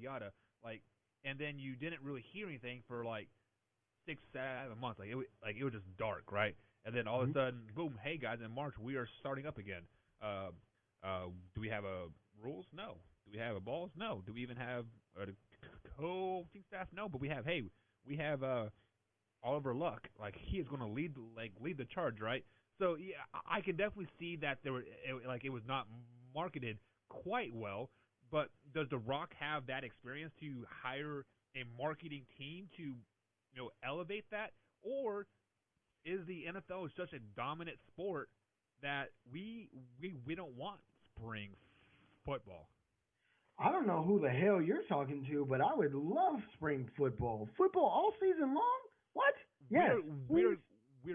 yada, like, and then you didn't really hear anything for like 6-7 months, like it was just dark, right? And then all of a sudden, boom, hey guys, in March we are starting up again. Do we have rules? No. Do we have balls? No. Do we even have a coaching staff? No. But we have Oliver Luck, like he is going to lead the charge, right? So yeah, I can definitely see that it was not marketed quite well. But does The Rock have that experience to hire a marketing team to elevate that, or is the NFL such a dominant sport that we don't want spring football? I don't know who the hell you're talking to, but I would love spring football. Football all season long? What? Yes. We're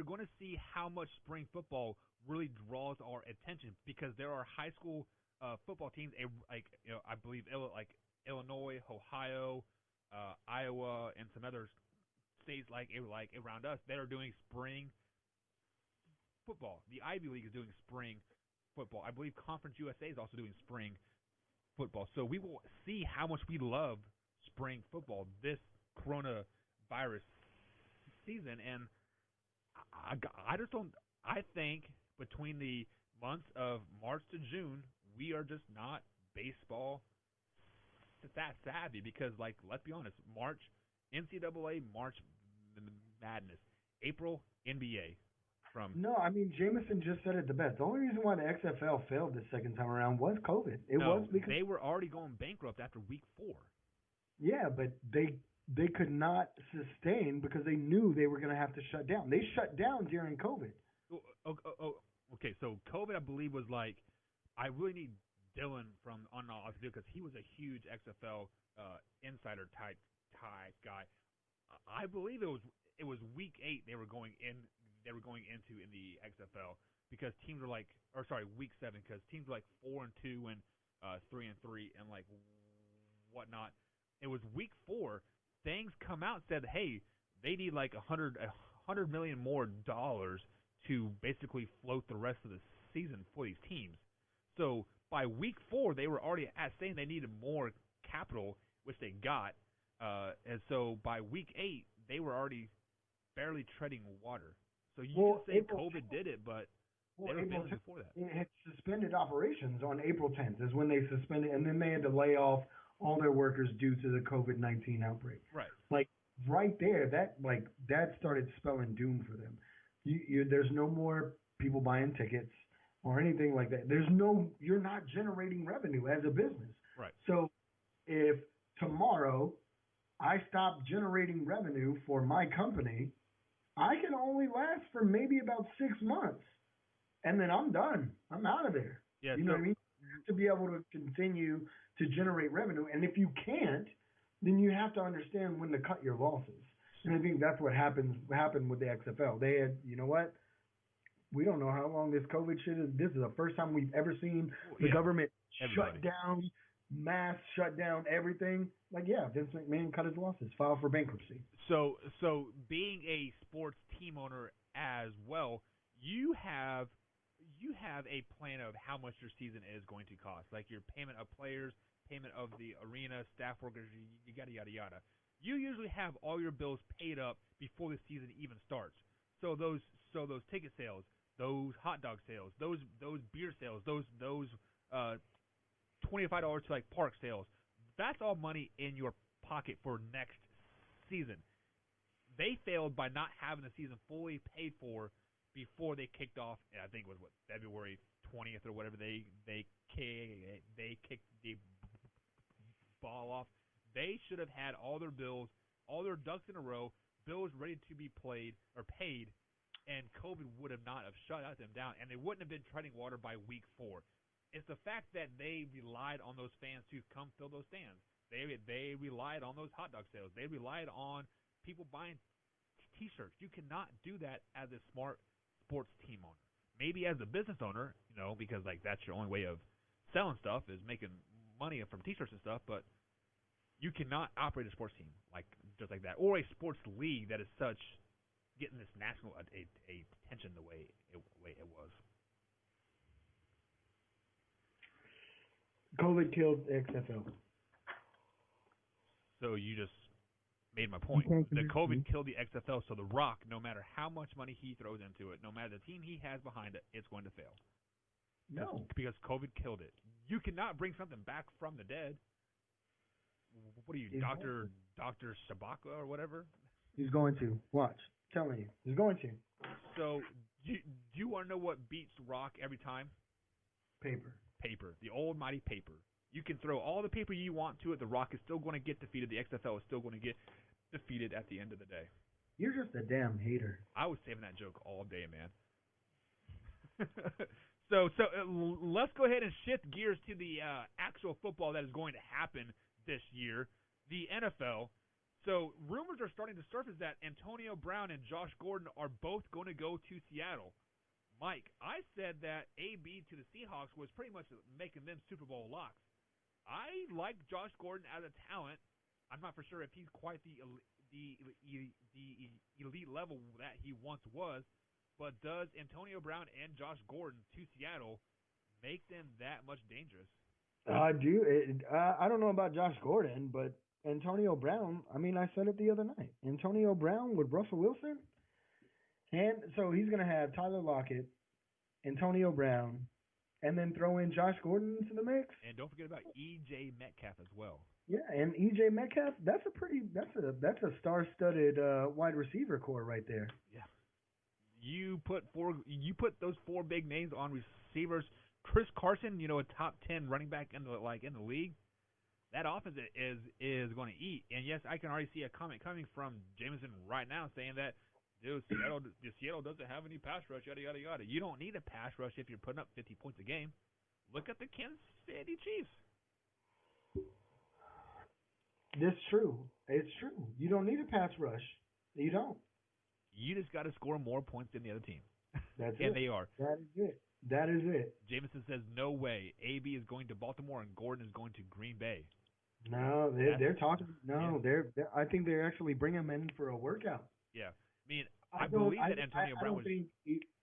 going to see how much spring football really draws our attention, because there are high school football teams, I believe like Illinois, Ohio, Iowa, and some other states like around us that are doing spring football. The Ivy League is doing spring football. I believe Conference USA is also doing spring football. So we will see how much we love spring football this coronavirus season, and I just don't. I think between the months of March to June, we are just not baseball that savvy, because, like, let's be honest, March NCAA, March Madness, April NBA. No, I mean, Jameson just said it the best. The only reason why the XFL failed this second time around was COVID. Was because they were already going bankrupt after week 4. Yeah, but they could not sustain because they knew they were going to have to shut down. They shut down during COVID. Okay, so COVID, I believe, was like, I really need Dylan from Unknown because he was a huge XFL insider type guy. I believe it was week 8 they were going into in the XFL, because teams were like, or sorry, week 7, because teams were like 4-2 and 3-3 and like whatnot. It was week 4. Things come out and said, hey, they need like $100 million more dollars to basically float the rest of the season for these teams. So by week 4, they were already saying they needed more capital, which they got. And so by week 8, they were already barely treading water. So you can say COVID did it, but they were failing before that. It had suspended operations on April 10th is when they suspended, and then they had to lay off all their workers due to the COVID-19 outbreak. Right. Like right there, that started spelling doom for them. There's no more people buying tickets or anything like that. You're not generating revenue as a business. Right. So if tomorrow I stop generating revenue for my company, I can only last for maybe about 6 months, and then I'm done. I'm out of there. Yeah, you know what I mean? You have to be able to continue to generate revenue, and if you can't, then you have to understand when to cut your losses. And I think that's what happened with the XFL. They had, you know what? We don't know how long this COVID shit is. This is the first time we've ever seen the government shut down, mass shut down everything. Like, yeah, Vince McMahon cut his losses, filed for bankruptcy. So being a sports team owner as well, you have a plan of how much your season is going to cost, like your payment of players, payment of the arena, staff workers, yada yada yada. You usually have all your bills paid up before the season even starts. So those ticket sales, those hot dog sales, those beer sales, those $25 to like park sales, that's all money in your pocket for next season. They failed by not having the season fully paid for before they kicked off. I think it was February 20th or whatever they kicked the ball off. They should have had all their bills, all their ducks in a row, bills ready to be paid, and COVID would have not have shut them down, and they wouldn't have been treading water by week 4. It's the fact that they relied on those fans to come fill those stands. They relied on those hot dog sales. They relied on people buying T-shirts. You cannot do that as a smart sports team owner. Maybe as a business owner, because like that's your only way of selling stuff is making money from T-shirts and stuff, but you cannot operate a sports team just like that, or a sports league that is such getting this national attention the way it was. COVID killed the XFL. So you just made my point. The COVID killed the XFL, so The Rock, no matter how much money he throws into it, no matter the team he has behind it, it's going to fail. No. Because COVID killed it. You cannot bring something back from the dead. What are you, Dr. Shabaka or whatever? He's going to. Watch. Telling you. He's going to. So, do you want to know what beats Rock every time? Paper. The old mighty paper. You can throw all the paper you want to it. The Rock is still going to get defeated. The XFL is still going to get defeated at the end of the day. You're just a damn hater. I was saving that joke all day, man. So let's go ahead and shift gears to the actual football that is going to happen this year, the NFL. So rumors are starting to surface that Antonio Brown and Josh Gordon are both going to go to Seattle. Mike, I said that AB to the Seahawks was pretty much making them Super Bowl locks. I like Josh Gordon as a talent. I'm not for sure if he's quite the elite level that he once was, but does Antonio Brown and Josh Gordon to Seattle make them that much dangerous? I do. I don't know about Josh Gordon, but Antonio Brown, I mean, I said it the other night. Antonio Brown with Russell Wilson. And so he's going to have Tyler Lockett, Antonio Brown, and then throw in Josh Gordon into the mix. And don't forget about E.J. Metcalf as well. Yeah, and E.J. Metcalf, that's a star-studded wide receiver core right there. Yeah. You put those 4 big names on receivers. Chris Carson, a top 10 running back in the league. That offense is going to eat. And yes, I can already see a comment coming from Jameson right now saying that Seattle doesn't have any pass rush, yada yada yada. You don't need a pass rush if you're putting up 50 points a game. Look at the Kansas City Chiefs. It's true. You don't need a pass rush. You don't. You just got to score more points than the other team. That's and it. they are. That is it. Jameson says no way. AB is going to Baltimore and Gordon is going to Green Bay. No, they're talking. No, yeah. I think they're actually bringing him in for a workout. Yeah, I mean, I believe that Antonio Brown was.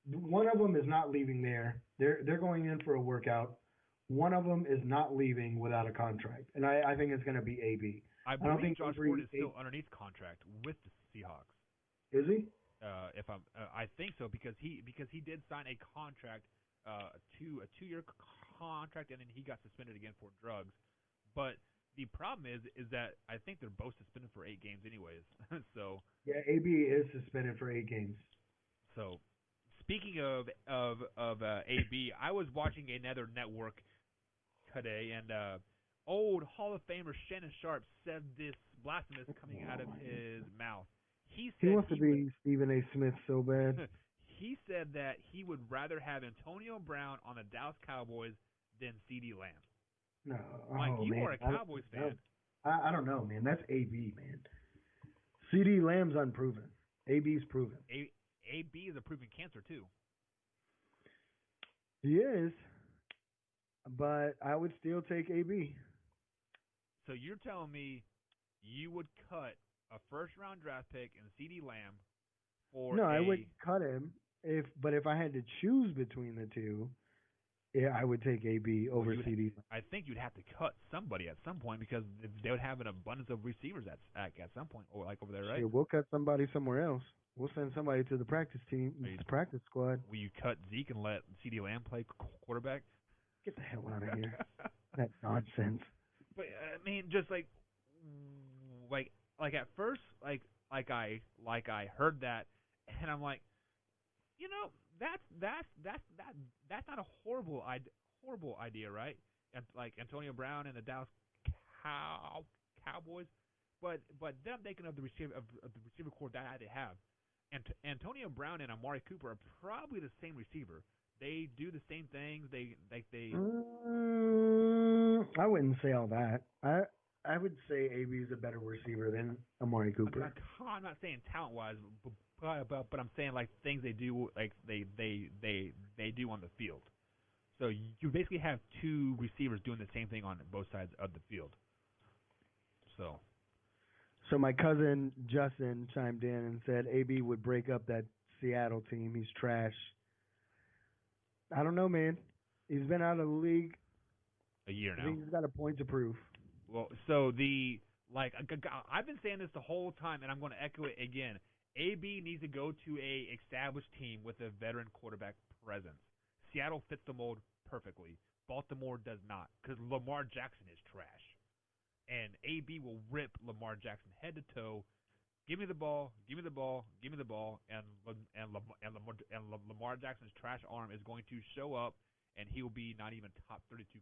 One of them is not leaving there. They're going in for a workout. One of them is not leaving without a contract, and I think it's going to be AB. I don't think Josh Gordon is still underneath contract with the Seahawks. Is he? I think so because he did sign a contract, a 2-year contract, and then he got suspended again for drugs. But the problem is that I think they're both suspended for 8 games anyways. So yeah, AB is suspended for 8 games. So speaking of AB, I was watching another network today, and old Hall of Famer Shannon Sharp said this blasphemous coming out of his mouth. He He said wants to be Stephen A. Smith so bad. he said that he would rather have Antonio Brown on the Dallas Cowboys than CeeDee Lamb. No, Mike, you man. are a Cowboys fan. I don't know, man. That's AB, man. CD Lamb's unproven. AB's proven. AB is a proven cancer too. He is, but I would still take AB. So you're telling me you would cut a first-round draft pick and CeeDee Lamb for No, I wouldn't cut him. But if I had to choose between the two, yeah, I would take AB over CD. I think you'd have to cut somebody at some point because they would have an abundance of receivers at some point, or like over there, right? Yeah, we'll cut somebody somewhere else. We'll send somebody to the practice team, the practice squad. Will you cut Zeke and let CeeDee Lamb play quarterback? Get the hell out of here. That nonsense. But I mean, just like at first, like I heard that, and I'm like, you know, that's not a horrible idea, right? And like Antonio Brown and the Dallas Cowboys, but then I'm thinking of the receiver core that they have, and Antonio Brown and Amari Cooper are probably the same receiver. They do the same things. They. I wouldn't say all that. I would say AB is a better receiver than Amari Cooper. I'm not saying talent wise, but I'm saying like things they do, like they do on the field. So you basically have two receivers doing the same thing on both sides of the field. So my cousin Justin chimed in and said AB would break up that Seattle team. He's trash. I don't know, man. He's been out of the league a year now. I think he's got a point to prove. Well, I've been saying this the whole time, and I'm going to echo it again. AB needs to go to a established team with a veteran quarterback presence. Seattle fits the mold perfectly. Baltimore does not, because Lamar Jackson is trash. And AB will rip Lamar Jackson head to toe. Give me the ball, give me the ball, give me the ball, and Lamar Jackson's trash arm is going to show up, and he will be not even top 32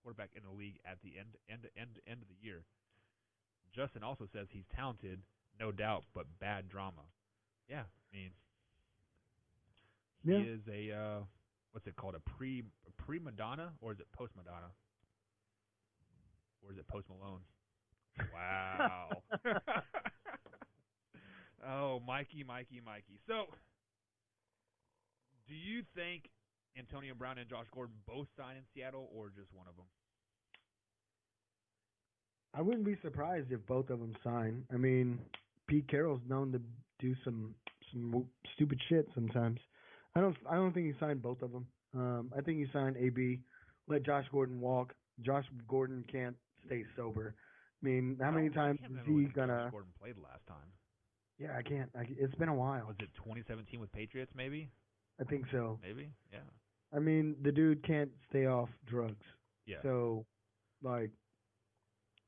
quarterback in the league at the end of the year. Justin also says he's talented, no doubt, but bad drama. Yeah, I mean, he is a what's it called, a pre-Madonna, or is it post-Madonna, or is it Post Malone? Wow. Oh, Mikey. So, do you think Antonio Brown and Josh Gordon both sign in Seattle, or just one of them? I wouldn't be surprised if both of them sign. I mean, Pete Carroll's known to do some stupid shit sometimes. I don't think he signed both of them. I think he signed AB, let Josh Gordon walk. Josh Gordon can't stay sober. I mean, how many times is he gonna? Josh Gordon played last time. Yeah, I can't. It's been a while. Was it 2017 with Patriots? Maybe. I think so. Maybe. Yeah. I mean, the dude can't stay off drugs. Yeah. So, like,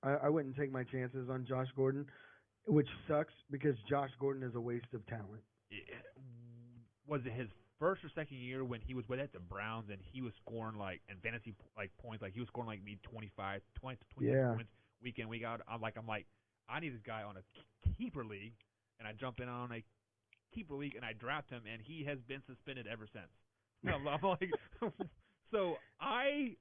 I wouldn't take my chances on Josh Gordon, which sucks because Josh Gordon is a waste of talent. Was it his first or second year when he was with the Browns and he was scoring like in fantasy points, like he was scoring like 20 points week in, week out? I'm like, I need this guy on a keeper league, and I jump in on a keeper league and I draft him, and he has been suspended ever since. I'm like, so I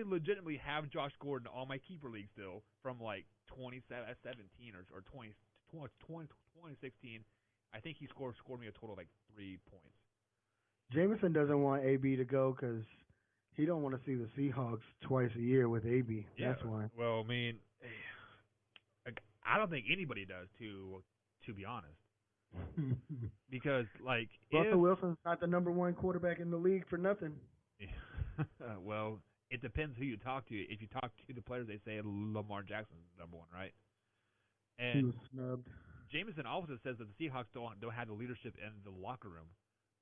legitimately have Josh Gordon on my keeper league still from like 2017 or 2016. I think he scored me a total of like 3 points. Jameson doesn't want AB to go because he don't want to see the Seahawks twice a year with AB. Yeah, that's why. Well, I mean, I don't think anybody does, to be honest. Because like Russell Wilson's not the number one quarterback in the league for nothing. Well, it depends who you talk to. If you talk to the players, they say Lamar Jackson's number one, right? And he was snubbed. Jameson also says that the Seahawks don't have the leadership in the locker room.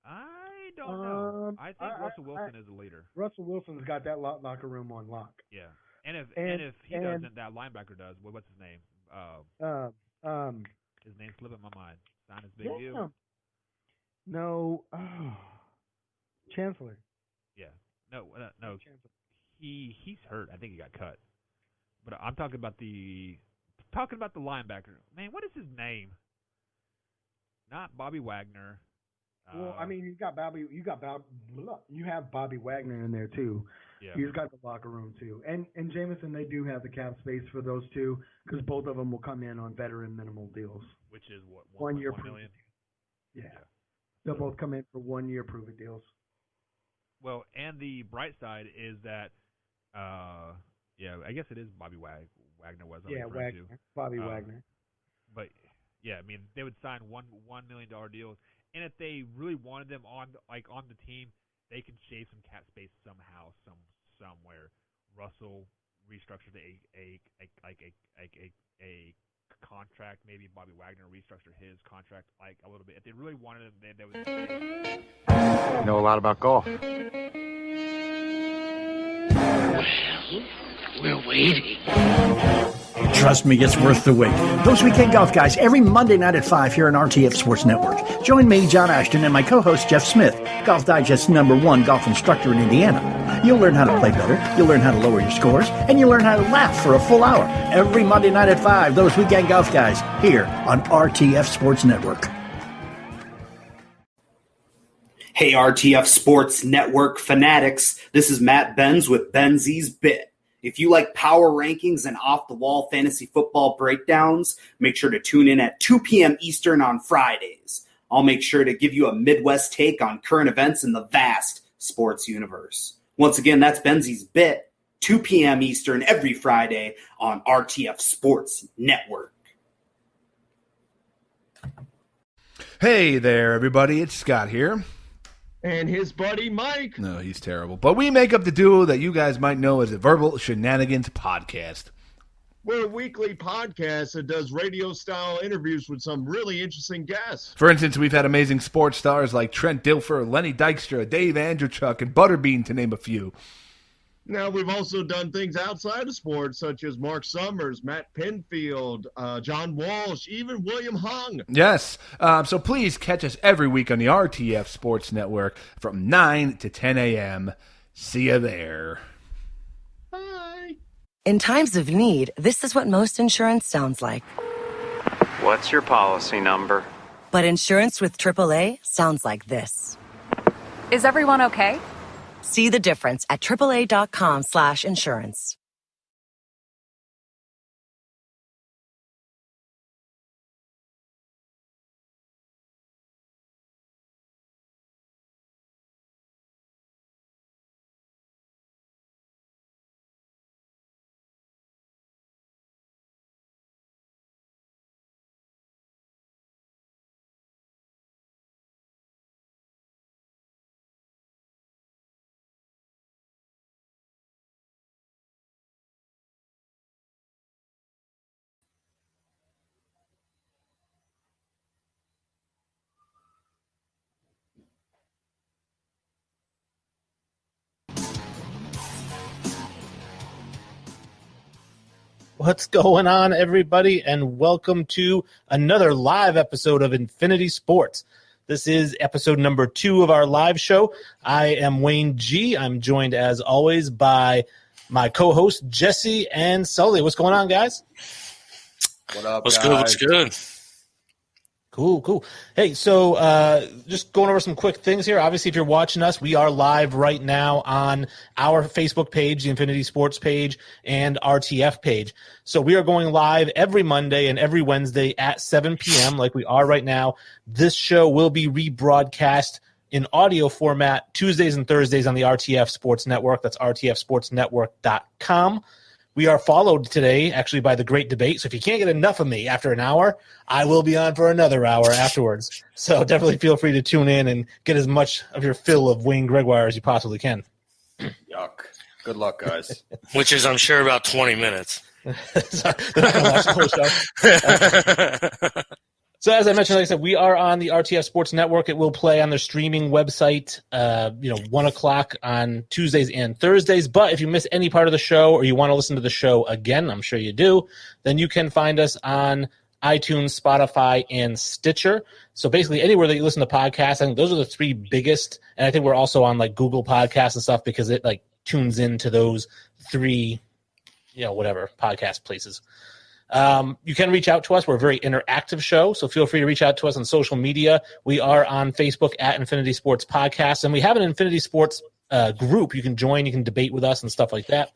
I don't know. I think Russell Wilson is a leader. Russell Wilson's got that locker room on lock. Yeah, and if he doesn't, that linebacker does. What's his name? His name's slipping my mind. Sign his big deal. No, Chancellor. Yeah, no. He's hurt. I think he got cut. But I'm talking about the linebacker. Man, what is his name? not Bobby Wagner. Well, I mean, you have Bobby Wagner in there too. Yeah. He's got the locker room too, and Jameson, they do have the cap space for those two because both of them will come in on veteran minimal deals. Which is what, 1 year $1 million? Yeah. They'll both come in for 1 year prove-it deals. Well, and the bright side is that, I guess it is Bobby Wagner was. Wagner. Bobby Wagner. But yeah, I mean, they would sign $1 million deals, and if they really wanted them on the team, they could shave some cap space somehow, somewhere. Russell restructured a contract. Maybe Bobby Wagner restructured his contract a little bit. If they really wanted him, they would. You know a lot about golf. We're waiting. Trust me, it's worth the wait. Those Weekend Golf Guys, every Monday night at 5 here on RTF Sports Network. Join me, John Ashton, and my co-host, Jeff Smith, Golf Digest's #1 golf instructor in Indiana. You'll learn how to play better, you'll learn how to lower your scores, and you'll learn how to laugh for a full hour. Every Monday night at 5, Those Weekend Golf Guys, here on RTF Sports Network. Hey, RTF Sports Network fanatics. This is Matt Benz with Benzies Bit. If you like power rankings and off-the-wall fantasy football breakdowns, make sure to tune in at 2 p.m. Eastern on Fridays. I'll make sure to give you a Midwest take on current events in the vast sports universe. Once again, that's Benzies Bit, 2 p.m. Eastern every Friday on RTF Sports Network. Hey there, everybody. It's Scott here. And his buddy Mike. No, he's terrible. But we make up the duo that you guys might know as the Verbal Shenanigans Podcast. We're a weekly podcast that does radio-style interviews with some really interesting guests. For instance, we've had amazing sports stars like Trent Dilfer, Lenny Dykstra, Dave Andrewchuk, and Butterbean, to name a few. Now, we've also done things outside of sports, such as Mark Summers, Matt Pinfield, John Walsh, even William Hung. Yes. So please catch us every week on the RTF Sports Network from 9 to 10 a.m. See you there. Bye. In times of need, this is what most insurance sounds like. What's your policy number? But insurance with AAA sounds like this. Is everyone okay? See the difference at AAA.com/insurance. What's going on, everybody, and welcome to another live episode of Infinity Sports. This is episode number 2 of our live show. I am Wayne G. I'm joined, as always, by my co-hosts, Jesse and Sully. What's going on, guys? What up, What's guys? good? What's good? Cool. Hey, so just going over some quick things here. Obviously, if you're watching us, we are live right now on our Facebook page, the Infinity Sports page, and RTF page. So we are going live every Monday and every Wednesday at 7 p.m. like we are right now. This show will be rebroadcast in audio format Tuesdays and Thursdays on the RTF Sports Network. That's rtfsportsnetwork.com. We are followed today, actually, by the Great Debate. So if you can't get enough of me after an hour, I will be on for another hour afterwards. So definitely feel free to tune in and get as much of your fill of Wayne Gregoire as you possibly can. Yuck. Good luck, guys. Which is, I'm sure, about 20 minutes. They're not going to watch the whole show. So as I mentioned, like I said, we are on the RTF Sports Network. It will play on their streaming website, 1 o'clock on Tuesdays and Thursdays. But if you miss any part of the show or you want to listen to the show again, I'm sure you do, then you can find us on iTunes, Spotify, and Stitcher. So basically anywhere that you listen to podcasts, I think those are the 3 biggest. And I think we're also on like Google Podcasts and stuff because it like tunes into those 3, podcast places. You can reach out to us. We're a very interactive show, so feel free to reach out to us on social media. We are on Facebook at Infinity Sports Podcast, and we have an Infinity Sports group. You can join. You can debate with us and stuff like that.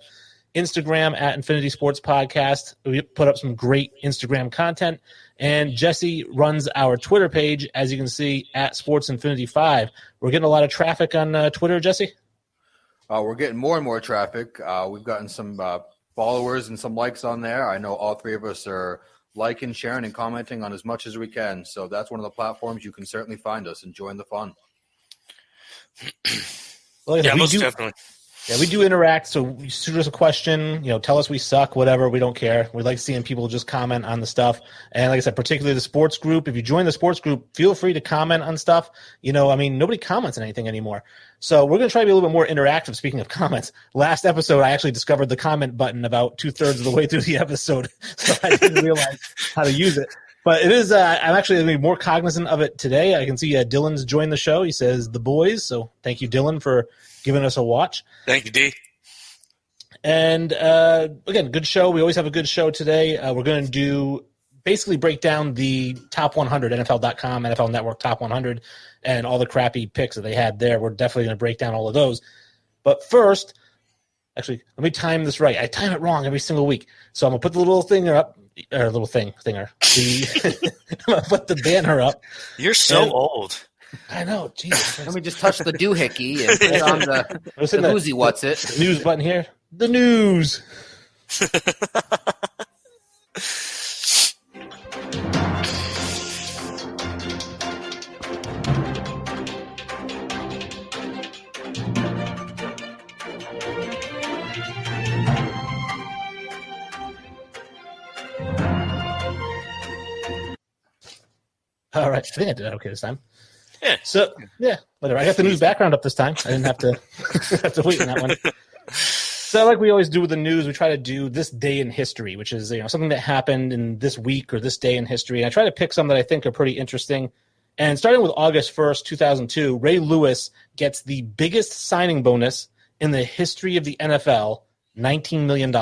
Instagram at Infinity Sports Podcast. We put up some great Instagram content. And Jesse runs our Twitter page, as you can see, at Sports Infinity 5. We're getting a lot of traffic on Twitter, Jesse? We're getting more and more traffic. We've gotten some followers and some likes on there. I know all three of us are liking, sharing, and commenting on as much as we can. So that's one of the platforms you can certainly find us and join the fun. Well, yeah, most definitely. Yeah, we do interact, so you shoot us a question, tell us we suck, whatever, we don't care. We like seeing people just comment on the stuff. And like I said, particularly the sports group, if you join the sports group, feel free to comment on stuff. Nobody comments on anything anymore. So we're going to try to be a little bit more interactive, speaking of comments. Last episode, I actually discovered the comment button about 2/3 of the way through the episode, so I didn't realize how to use it. But it is, I'm actually going to be more cognizant of it today. I can see Dylan's joined the show. He says, the boys, so thank you, Dylan, for giving us a watch. Thank you, D. And again, good show. We always have a good show today. We're going to basically break down the top 100, NFL.com, NFL Network top 100, and all the crappy picks that they had there. We're definitely going to break down all of those. But first, actually, let me time this right. I time it wrong every single week. So I'm going to put the little thinger up, or little thinger. I'm going to put the banner up. You're so old. I know, Jesus. Let me just touch the doohickey and put on the woozy what's it. The news button here. The news. All right. I think I did okay this time. Yeah. So, whatever. I got the news background up this time. I didn't have to wait on that one. So like we always do with the news, we try to do this day in history, which is something that happened in this week or this day in history. And I try to pick some that I think are pretty interesting. And starting with August 1st, 2002, Ray Lewis gets the biggest signing bonus in the history of the NFL, $19 million.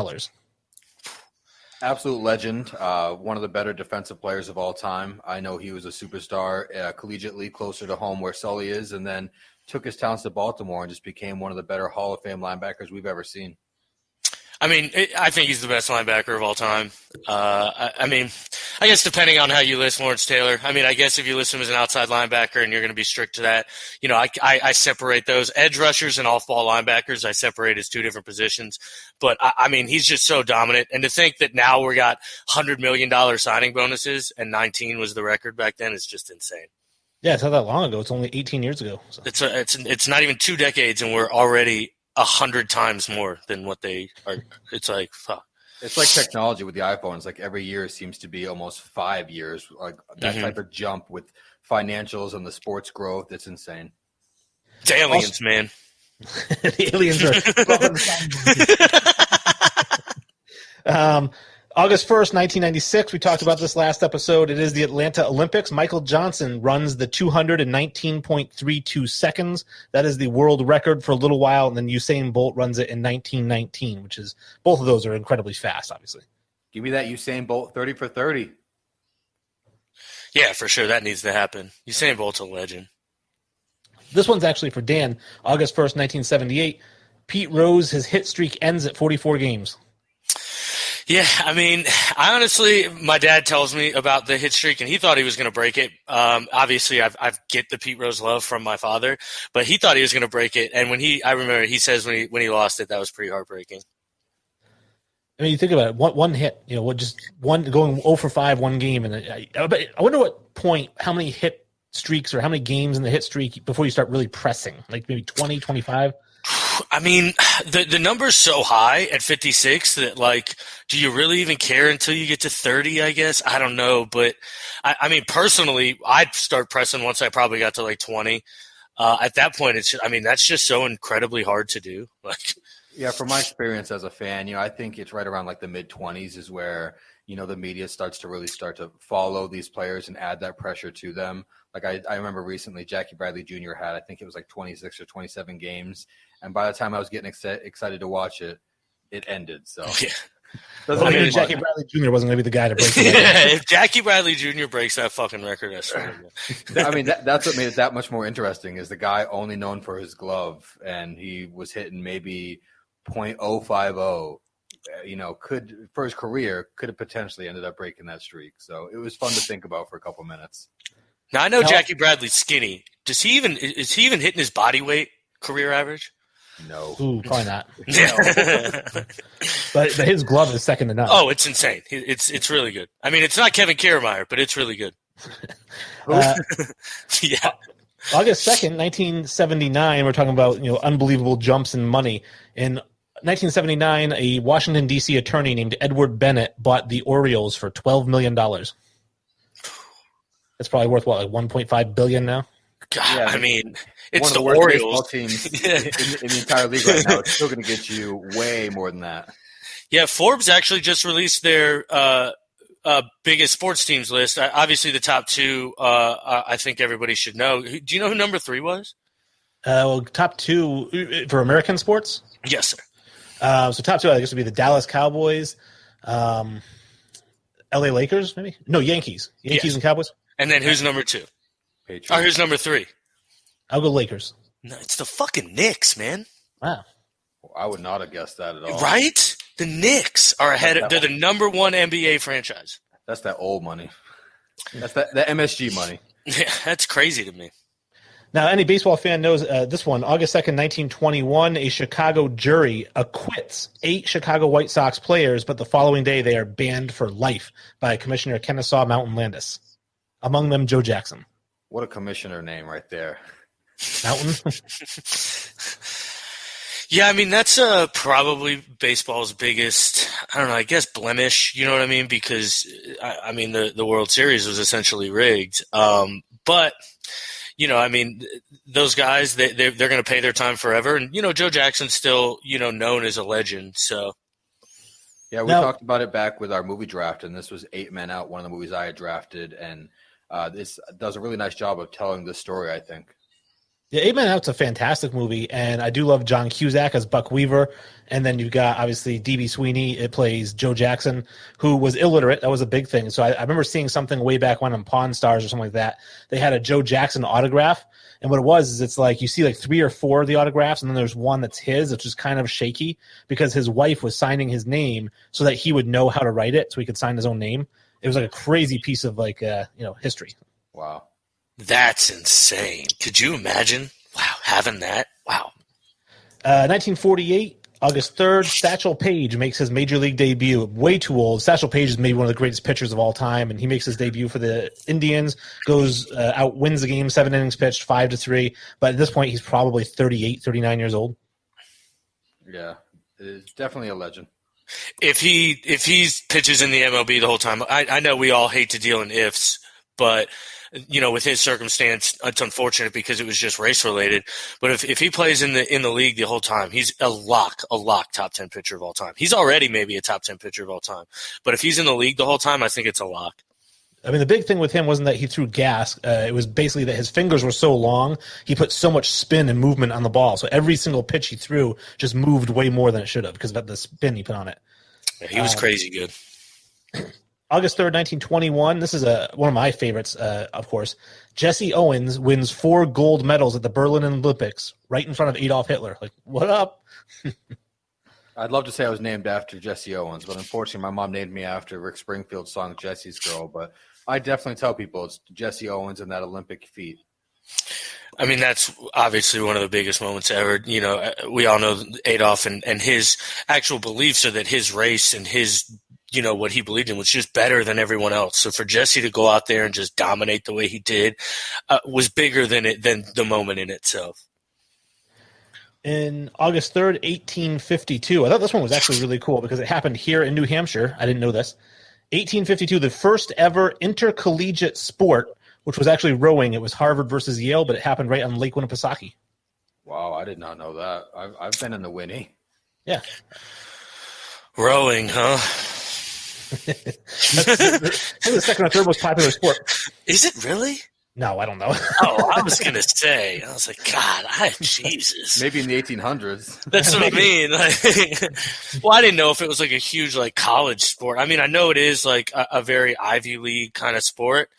Absolute legend, one of the better defensive players of all time. I know he was a superstar collegiately, closer to home where Sully is, and then took his talents to Baltimore and just became one of the better Hall of Fame linebackers we've ever seen. I mean, I think he's the best linebacker of all time. I mean, I guess depending on how you list Lawrence Taylor. I mean, I guess if you list him as an outside linebacker and you're going to be strict to that, I separate those edge rushers and off-ball linebackers. I separate as two different positions. But, I mean, he's just so dominant. And to think that now we got $100 million signing bonuses and 19 was the record back then is just insane. Yeah, it's not that long ago. It's only 18 years ago. So. It's not even 2 decades, and we're already 100 times more than what they are. It's like, fuck. It's like technology with the iPhone. It's like every year seems to be almost 5 years. Like that type of jump with financials and the sports growth. It's insane. It's aliens, man. The aliens are. August 1st, 1996, we talked about this last episode. It is the Atlanta Olympics. Michael Johnson runs the 219.32 seconds. That is the world record for a little while, and then Usain Bolt runs it in 1919, which is – both of those are incredibly fast, obviously. Give me that Usain Bolt 30 for 30. Yeah, for sure. That needs to happen. Usain Bolt's a legend. This one's actually for Dan. August 1st, 1978. Pete Rose, his hit streak ends at 44 games. Yeah, I mean, honestly, my dad tells me about the hit streak, and he thought he was going to break it. Obviously, I get the Pete Rose love from my father, but he thought he was going to break it. And I remember he says when he lost it, that was pretty heartbreaking. I mean, you think about it, one hit, just one going 0 for 5 one game, and I wonder what point, how many hit streaks or how many games in the hit streak before you start really pressing, like maybe 20, 25. I mean, the number's so high at 56 that, like, do you really even care until you get to 30, I guess? I don't know. But, I mean, personally, I'd start pressing once I probably got to, like, 20. At that point, that's just so incredibly hard to do. Like, yeah, from my experience as a fan, I think it's right around, like, the mid-20s is where, the media starts to follow these players and add that pressure to them. Like, I remember recently Jackie Bradley Jr. had, I think it was like 26 or 27 games. And by the time I was getting excited to watch it, it ended. So Jackie Bradley Jr. wasn't going to be the guy to break the record. If Jackie Bradley Jr. breaks that fucking record, I swear to God. I mean, that's what made it that much more interesting is the guy only known for his glove, and he was hitting maybe .050. Could for his career could have potentially ended up breaking that streak. So it was fun to think about for a couple minutes. Now I know Jackie Bradley's skinny. Is he even hitting his body weight career average? No. Ooh, probably not. But his glove is second to none. Oh, it's insane. It's really good. I mean, it's not Kevin Kiermaier, but it's really good. Yeah. August 2nd, 1979, we're talking about unbelievable jumps in money. In 1979, a Washington, D.C. attorney named Edward Bennett bought the Orioles for $12 million. That's probably worth, like $1.5 billion now? God, yeah, I mean, it's one of the worst Orioles baseball teams in the entire league right now. It's still going to get you way more than that. Yeah, Forbes actually just released their biggest sports teams list. Obviously, the top two, I think everybody should know. Do you know who number 3 was? Top 2 for American sports? Yes, sir. So top 2, I guess, would be the Dallas Cowboys, L.A. Lakers, maybe? No, Yankees. Yankees and Cowboys. And then who's number 2? Patriots. Or who's number 3? I'll go Lakers. No, it's the fucking Knicks, man. Wow. I would not have guessed that at all. Right? The Knicks are ahead. They're the number 1 NBA franchise. That's that old money. That's that MSG money. Yeah, that's crazy to me. Now, any baseball fan knows this one. August 2nd, 1921, a Chicago jury acquits 8 Chicago White Sox players, but the following day they are banned for life by Commissioner Kennesaw Mountain Landis. Among them, Joe Jackson. What a commissioner name right there. Mountain? Yeah, I mean, that's probably baseball's biggest, I don't know, I guess blemish, you know what I mean? Because, I mean, the World Series was essentially rigged. But, I mean, those guys, they're going to pay their time forever. And, Joe Jackson's still, known as a legend. So, yeah, we talked about it back with our movie draft, and this was 8 Men Out, one of the movies I had drafted. And this does a really nice job of telling this story, I think. Yeah, 8 Men Out's a fantastic movie, and I do love John Cusack as Buck Weaver. And then you've got, obviously, D.B. Sweeney. It plays Joe Jackson, who was illiterate. That was a big thing. So I remember seeing something way back when on Pawn Stars or something like that. They had a Joe Jackson autograph. And what it was is it's like you see like 3 or 4 of the autographs, and then there's one that's his, which is kind of shaky because his wife was signing his name so that he would know how to write it so he could sign his own name. It was like a crazy piece of history. Wow. That's insane. Could you imagine? Wow, having that? Wow. 1948, August 3rd, Satchel Paige makes his major league debut. Way too old. Satchel Paige is maybe one of the greatest pitchers of all time, and he makes his debut for the Indians, goes out, wins the game, 7 innings pitched, 5-3. But at this point, he's probably 38, 39 years old. Yeah, it's definitely a legend. If he pitches in the MLB the whole time, I know we all hate to deal in ifs, but with his circumstance, it's unfortunate because it was just race related. But if he plays in the league the whole time, he's a lock top 10 pitcher of all time. He's already maybe a top 10 pitcher of all time. But if he's in the league the whole time, I think it's a lock. I mean, the big thing with him wasn't that he threw gas. It was basically that his fingers were so long, he put so much spin and movement on the ball. So every single pitch he threw just moved way more than it should have because of the spin he put on it. Yeah, he was crazy good. August 3rd, 1921. This is one of my favorites, of course. Jesse Owens wins 4 gold medals at the Berlin Olympics right in front of Adolf Hitler. Like, what up? I'd love to say I was named after Jesse Owens, but unfortunately my mom named me after Rick Springfield's song Jesse's Girl. But I definitely tell people it's Jesse Owens and that Olympic feat. I mean, that's obviously one of the biggest moments ever. We all know Adolf and his actual beliefs are that his race and his what he believed in was just better than everyone else. So for Jesse to go out there and just dominate the way he did was bigger than the moment in itself. In August 3rd, 1852, I thought this one was actually really cool because it happened here in New Hampshire. I didn't know this. 1852, the first ever intercollegiate sport, which was actually rowing. It was Harvard versus Yale, but it happened right on Lake Winnipesaukee. Wow, I did not know that. I've been in the Winnie. Yeah. Rowing, huh? That's the second or third most popular sport. Is it really? No, I don't know. Oh, I was gonna say. I was like, God, Jesus. Maybe in the 1800s. That's what I mean. Like, well, I didn't know if it was like a huge like college sport. I mean, I know it is like a very Ivy League kind of sport,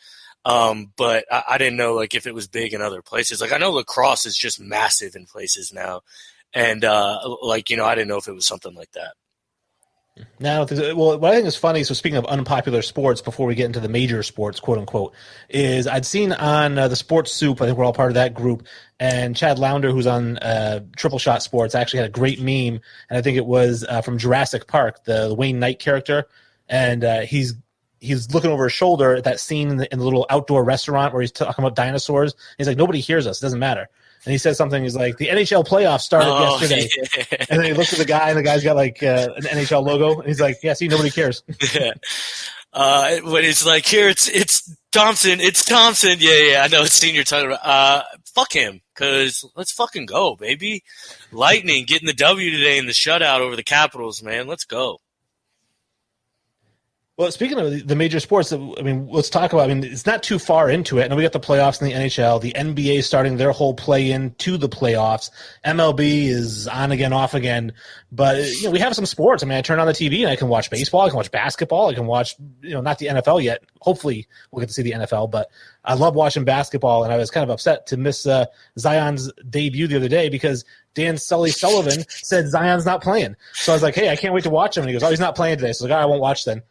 but I didn't know like if it was big in other places. Like I know lacrosse is just massive in places now, and like I didn't know if it was something like that. No, well, what I think is funny, so speaking of unpopular sports, before we get into the major sports, quote unquote, is I'd seen on the Sports Soup, I think we're all part of that group, and Chad Lounder, who's on Triple Shot Sports, actually had a great meme, and I think it was from Jurassic Park, the Wayne Knight character, and he's looking over his shoulder at that scene in the little outdoor restaurant where he's talking about dinosaurs. He's like, nobody hears us, it doesn't matter. And he says something, he's like, the NHL playoffs started yesterday. Yeah. And then he looks at the guy, and the guy's got like an NHL logo. And he's like, yeah, see, nobody cares. Yeah. When it's like, here, it's Thompson. It's Thompson. Yeah, I know it's senior talking about. Fuck him, because let's fucking go, baby. Lightning getting the W today in the shutout over the Capitals, man. Let's go. Well, speaking of the major sports, I mean, let's talk about, it's not too far into it. And we got the playoffs in the NHL, the NBA starting their whole play-in to the playoffs. MLB is on again, off again. But, we have some sports. I turn on the TV and I can watch baseball. I can watch basketball. I can watch, not the NFL yet. Hopefully we'll get to see the NFL. But I love watching basketball. And I was kind of upset to miss Zion's debut the other day because Dan Sullivan said Zion's not playing. So I was like, hey, I can't wait to watch him. And he goes, oh, he's not playing today. So I was like, I won't watch then.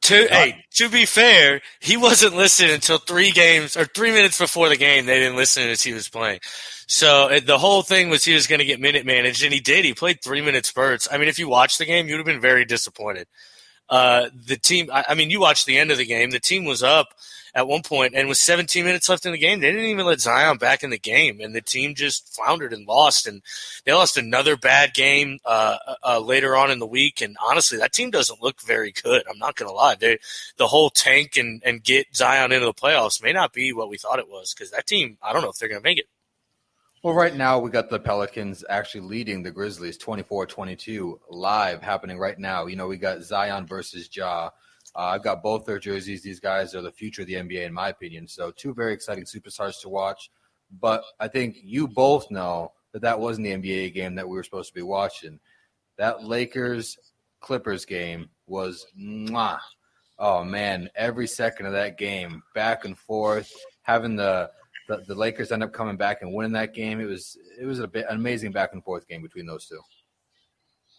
To be fair, he wasn't listening until 3 minutes before the game. They didn't listen as he was playing. So the whole thing was he was going to get minute managed, and he did. He played 3-minute spurts. If you watched the game, you would have been very disappointed. The team, you watched the end of the game. The team was up at one point, and with 17 minutes left in the game, they didn't even let Zion back in the game, and the team just floundered and lost. And they lost another bad game later on in the week. And honestly, that team doesn't look very good. I'm not going to lie. The whole tank and get Zion into the playoffs may not be what we thought it was, because that team, I don't know if they're going to make it. Well, right now we got the Pelicans actually leading the Grizzlies 24-22 live happening right now. We got Zion versus Ja. I've got both their jerseys. These guys are the future of the NBA, in my opinion. So 2 very exciting superstars to watch. But I think you both know that wasn't the NBA game that we were supposed to be watching. That Lakers-Clippers game was mwah. Oh, man, every second of that game, back and forth, having the Lakers end up coming back and winning that game. It was an amazing back and forth game between those two.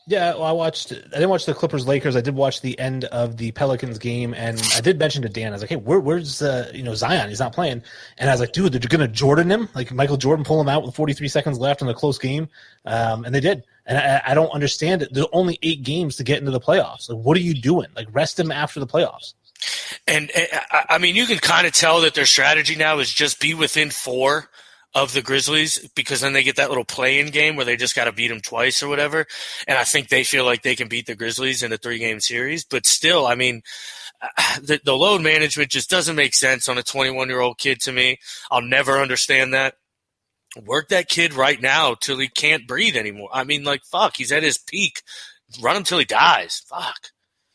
Yeah, well, I didn't watch the Clippers-Lakers. I did watch the end of the Pelicans game, and I did mention to Dan, I was like, hey, where's Zion? He's not playing. And I was like, dude, they're going to Jordan him? Like Michael Jordan pull him out with 43 seconds left in a close game? And they did. And I don't understand it. There's only 8 games to get into the playoffs. Like, what are you doing? Like, rest him after the playoffs. And, you can kind of tell that their strategy now is just be within 4 of the Grizzlies, because then they get that little play-in game where they just got to beat them twice or whatever. And I think they feel like they can beat the Grizzlies in a 3-game series. But still, the load management just doesn't make sense on a 21-year-old kid to me. I'll never understand that. Work that kid right now till he can't breathe anymore. Fuck, he's at his peak. Run him till he dies. Fuck.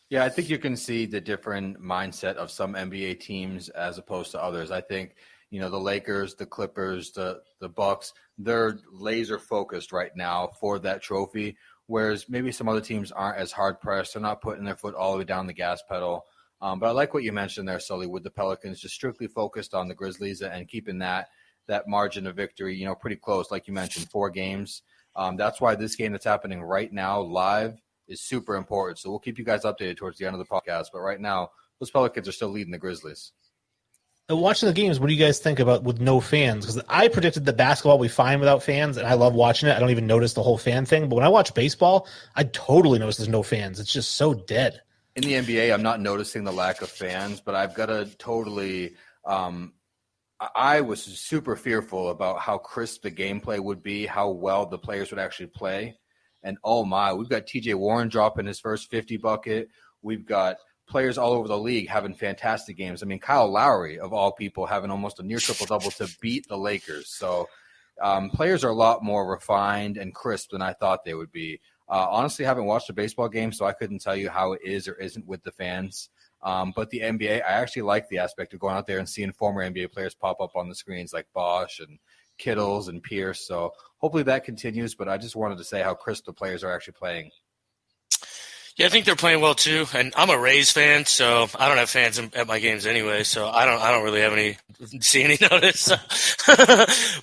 Yeah, I think you can see the different mindset of some NBA teams as opposed to others. I think, the Lakers, the Clippers, the Bucks, they're laser focused right now for that trophy, whereas maybe some other teams aren't as hard pressed. They're not putting their foot all the way down the gas pedal. But I like what you mentioned there, Sully, with the Pelicans just strictly focused on the Grizzlies and keeping that margin of victory, pretty close. Like you mentioned, 4 games. That's why this game that's happening right now live is super important. So we'll keep you guys updated towards the end of the podcast. But right now, those Pelicans are still leading the Grizzlies. Watching the games, what do you guys think about with no fans? Because I predicted that basketball will be fine without fans, and I love watching it. I don't even notice the whole fan thing. But when I watch baseball, I totally notice there's no fans. It's just so dead. In the NBA, I'm not noticing the lack of fans, but I've got to totally I was super fearful about how crisp the gameplay would be, how well the players would actually play. And, oh, my, we've got T.J. Warren dropping his first 50 bucket. We've got players all over the league having fantastic games. Kyle Lowry, of all people, having almost a near triple-double to beat the Lakers. So players are a lot more refined and crisp than I thought they would be. Honestly, I haven't watched a baseball game, so I couldn't tell you how it is or isn't with the fans. But the NBA, I actually like the aspect of going out there and seeing former NBA players pop up on the screens like Bosch and Kittles and Pierce. So hopefully that continues. But I just wanted to say how crisp the players are actually playing. Yeah, I think they're playing well too, and I'm a Rays fan, so I don't have fans at my games anyway, so I don't really have see any notice.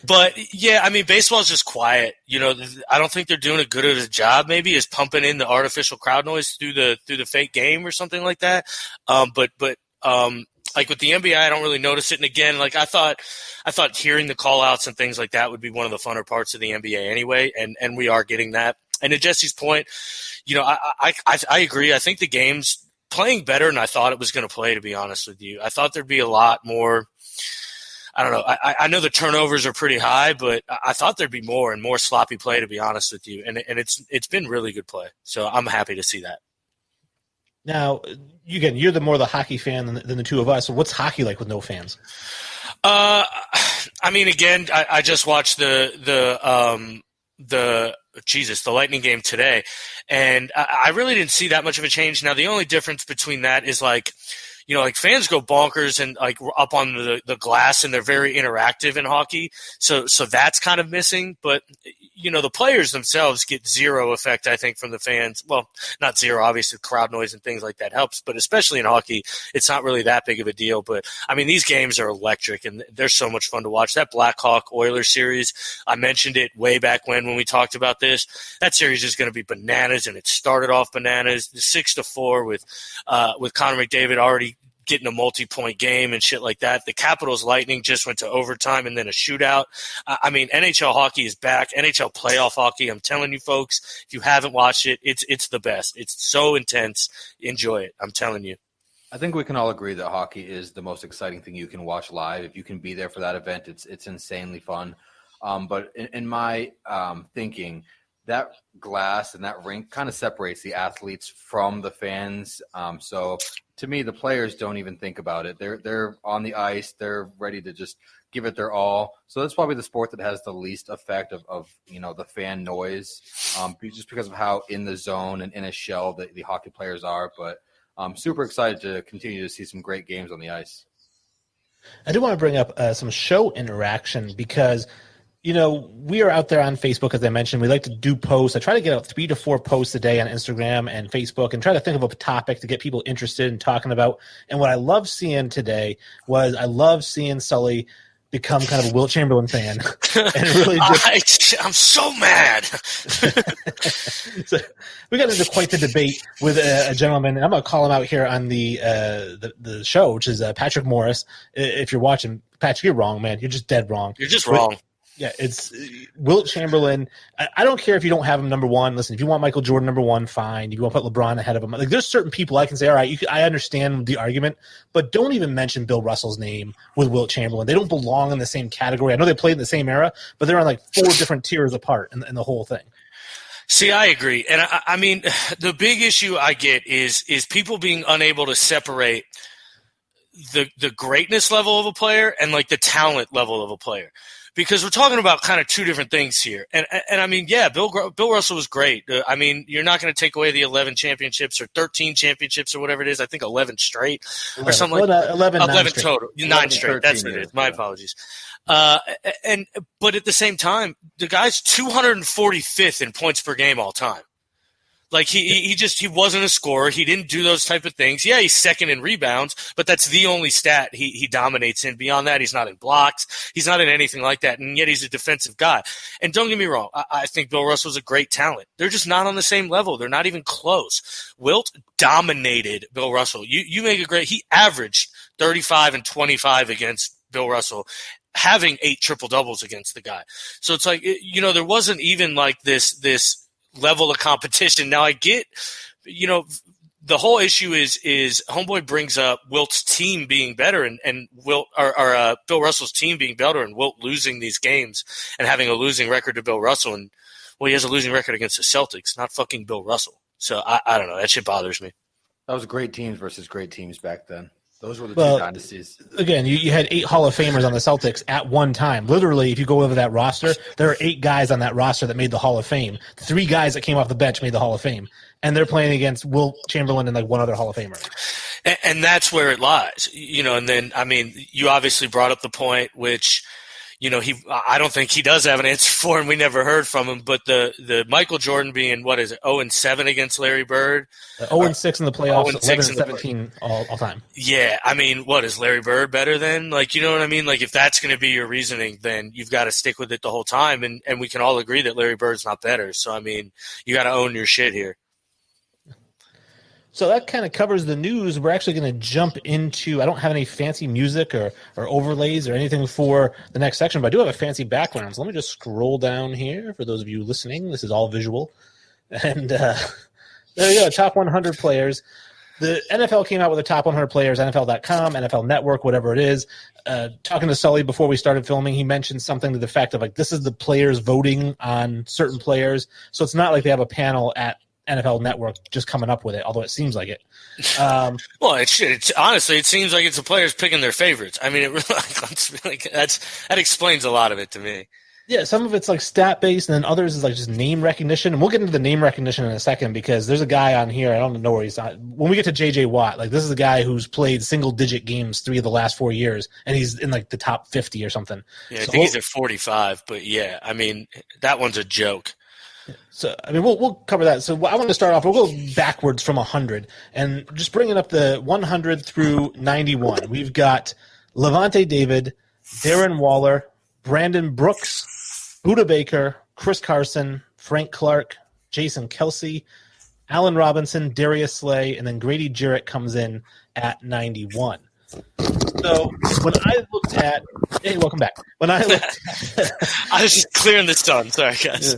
But yeah, I mean, baseball's just quiet. I don't think they're doing a good of a job. Maybe is pumping in the artificial crowd noise through the fake game or something like that. But like with the NBA, I don't really notice it. And again, like I thought hearing the call outs and things like that would be one of the funner parts of the NBA anyway, and we are getting that. And to Jesse's point, I agree. I think the game's playing better than I thought it was going to play, to be honest with you. I thought there'd be a lot more. I don't know. I know the turnovers are pretty high, but I thought there'd be more and more sloppy play, to be honest with you. And it's been really good play. So I'm happy to see that. Now, you're the more the hockey fan than the two of us. So what's hockey like with no fans? I mean, again, I just watched the Lightning game today, and I really didn't see that much of a change. Now, the only difference between that is like fans go bonkers and like up on the glass, and they're very interactive in hockey. So that's kind of missing. But the players themselves get zero effect, I think, from the fans. Well, not zero, obviously, crowd noise and things like that helps. But especially in hockey, it's not really that big of a deal. But I mean, these games are electric, and they're so much fun to watch. That Blackhawk Oilers series, I mentioned it way back when we talked about this. That series is going to be bananas, and it started off bananas, 6-4 with Connor McDavid already getting a multi-point game and shit like that. The Capitals Lightning just went to overtime and then a shootout. I mean, NHL hockey is back. NHL playoff hockey. I'm telling you folks, if you haven't watched it, it's the best. It's so intense. Enjoy it. I'm telling you. I think we can all agree that hockey is the most exciting thing you can watch live. If you can be there for that event, it's insanely fun. But in my thinking, that glass and that rink kind of separates the athletes from the fans. So to me, the players don't even think about it. They're on the ice. They're ready to just give it their all. So that's probably the sport that has the least effect of the fan noise, just because of how in the zone and in a shell the hockey players are. But I'm super excited to continue to see some great games on the ice. I do want to bring up some show interaction because – we are out there on Facebook, as I mentioned. We like to do posts. I try to get out 3 to 4 posts a day on Instagram and Facebook and try to think of a topic to get people interested in talking about. And what I love seeing today was I love seeing Sully become kind of a Wilt Chamberlain fan. And really I'm so mad. So we got into quite the debate with a gentleman, and I'm going to call him out here on the show, which is Patrick Morris. If you're watching, Patrick, you're wrong, man. You're just dead wrong. You're just wrong. Yeah, it's Wilt Chamberlain. I don't care if you don't have him number one. Listen, if you want Michael Jordan number one, fine. If you want to put LeBron ahead of him, like there's certain people I can say, all right, I understand the argument, but don't even mention Bill Russell's name with Wilt Chamberlain. They don't belong in the same category. I know they played in the same era, but they're on like 4 different tiers apart in the whole thing. See, I agree, and I mean the big issue I get is people being unable to separate the greatness level of a player and like the talent level of a player. Because we're talking about kind of 2 different things here. And I mean, yeah, Bill Russell was great. I mean, you're not going to take away the 11 championships or 13 champips or whatever it is. I think 11 straight or something like that. 11 total. 9 straight. That's what it is. My apologies. But at the same time, the guy's 245th in points per game all time. Like he wasn't a scorer. He didn't do those type of things. Yeah, he's second in rebounds, but that's the only stat he dominates in. Beyond that, he's not in blocks. He's not in anything like that, and yet he's a defensive guy. And don't get me wrong, I think Bill Russell's a great talent. They're just not on the same level. They're not even close. Wilt dominated Bill Russell. You make a great – he averaged 35 and 25 against Bill Russell, having 8 triple-doubles against the guy. So it's like, there wasn't even like this level of competition. Now I get, the whole issue is Homeboy brings up Wilt's team being better and Wilt or Bill Russell's team being better and Wilt losing these games and having a losing record to Bill Russell. And well, he has a losing record against the Celtics, not fucking Bill Russell. So I don't know. That shit bothers me. That was great teams versus great teams back then. Those were the 2 dynasties. Again, you had 8 Hall of Famers on the Celtics at one time. Literally, if you go over that roster, there are 8 guys on that roster that made the Hall of Fame. 3 guys that came off the bench made the Hall of Fame. And they're playing against Wilt Chamberlain and like one other Hall of Famer. And that's where it lies, and then, I mean, you obviously brought up the point, which, I don't think he does have an answer for, and we never heard from him, but the Michael Jordan being, 0-7 against Larry Bird? 0-6 in the playoffs, 0-6 11-17 all time. Yeah, I mean, is Larry Bird better than? Like, you know what I mean? Like, if that's going to be your reasoning, then you've got to stick with it the whole time, and we can all agree that Larry Bird's not better. So, I mean, you got to own your shit here. So that kind of covers the news. We're actually going to jump into, I don't have any fancy music or overlays or anything for the next section, but I do have a fancy background. So let me just scroll down here for those of you listening. This is all visual. And there you go, top 100 players. The NFL came out with the top 100 players, NFL.com, NFL Network, whatever it is. Talking to Sully before we started filming, he mentioned something to the effect of, like, this is the players voting on certain players. So it's not like they have a panel at NFL Network just coming up with it, although it seems like it. Well, it's honestly, it seems like it's the players picking their favorites. I mean, it really, that explains a lot of it to me. Yeah, some of it's like stat based, and then others is like just name recognition. And we'll get into the name recognition in a second, because there's a guy on here, I don't know where he's at. When we get to JJ Watt, like, this is a guy who's played single digit games 3 of the last 4 years, and he's in like the top 50 or something. Yeah, I think he's at 45, but yeah, I mean, that one's a joke. So, I mean, we'll cover that. So I want to start off, we'll go backwards from 100 and just bringing up the 100 through 91. We've got Levante David, Darren Waller, Brandon Brooks, Buda Baker, Chris Carson, Frank Clark, Jason Kelsey, Allen Robinson, Darius Slay, and then Grady Jarrett comes in at 91. So when I looked at – hey, welcome back. When I looked at – I was just clearing the sun. Sorry, guys.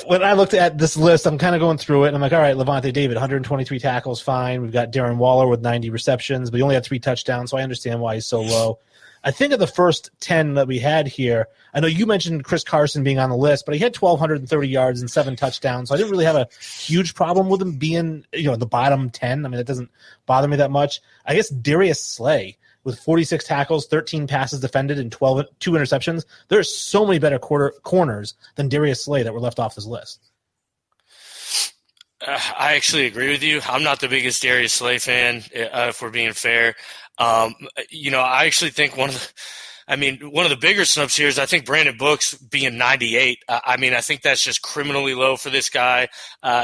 When I looked at this list, I'm kind of going through it, and I'm like, all right, Levante David, 123 tackles, fine. We've got Darren Waller with 90 receptions, but he only had 3 touchdowns, so I understand why he's so low. I think of the first 10 that we had here, I know you mentioned Chris Carson being on the list, but he had 1,230 yards and 7 touchdowns, so I didn't really have a huge problem with him being, in the bottom 10. I mean, that doesn't bother me that much. I guess Darius Slay, with 46 tackles, 13 passes defended, and 2 interceptions. There are so many better corners than Darius Slay that were left off this list. I actually agree with you. I'm not the biggest Darius Slay fan, if we're being fair. I actually think one of the bigger snubs here is I think Brandon Brooks being 98. I think that's just criminally low for this guy.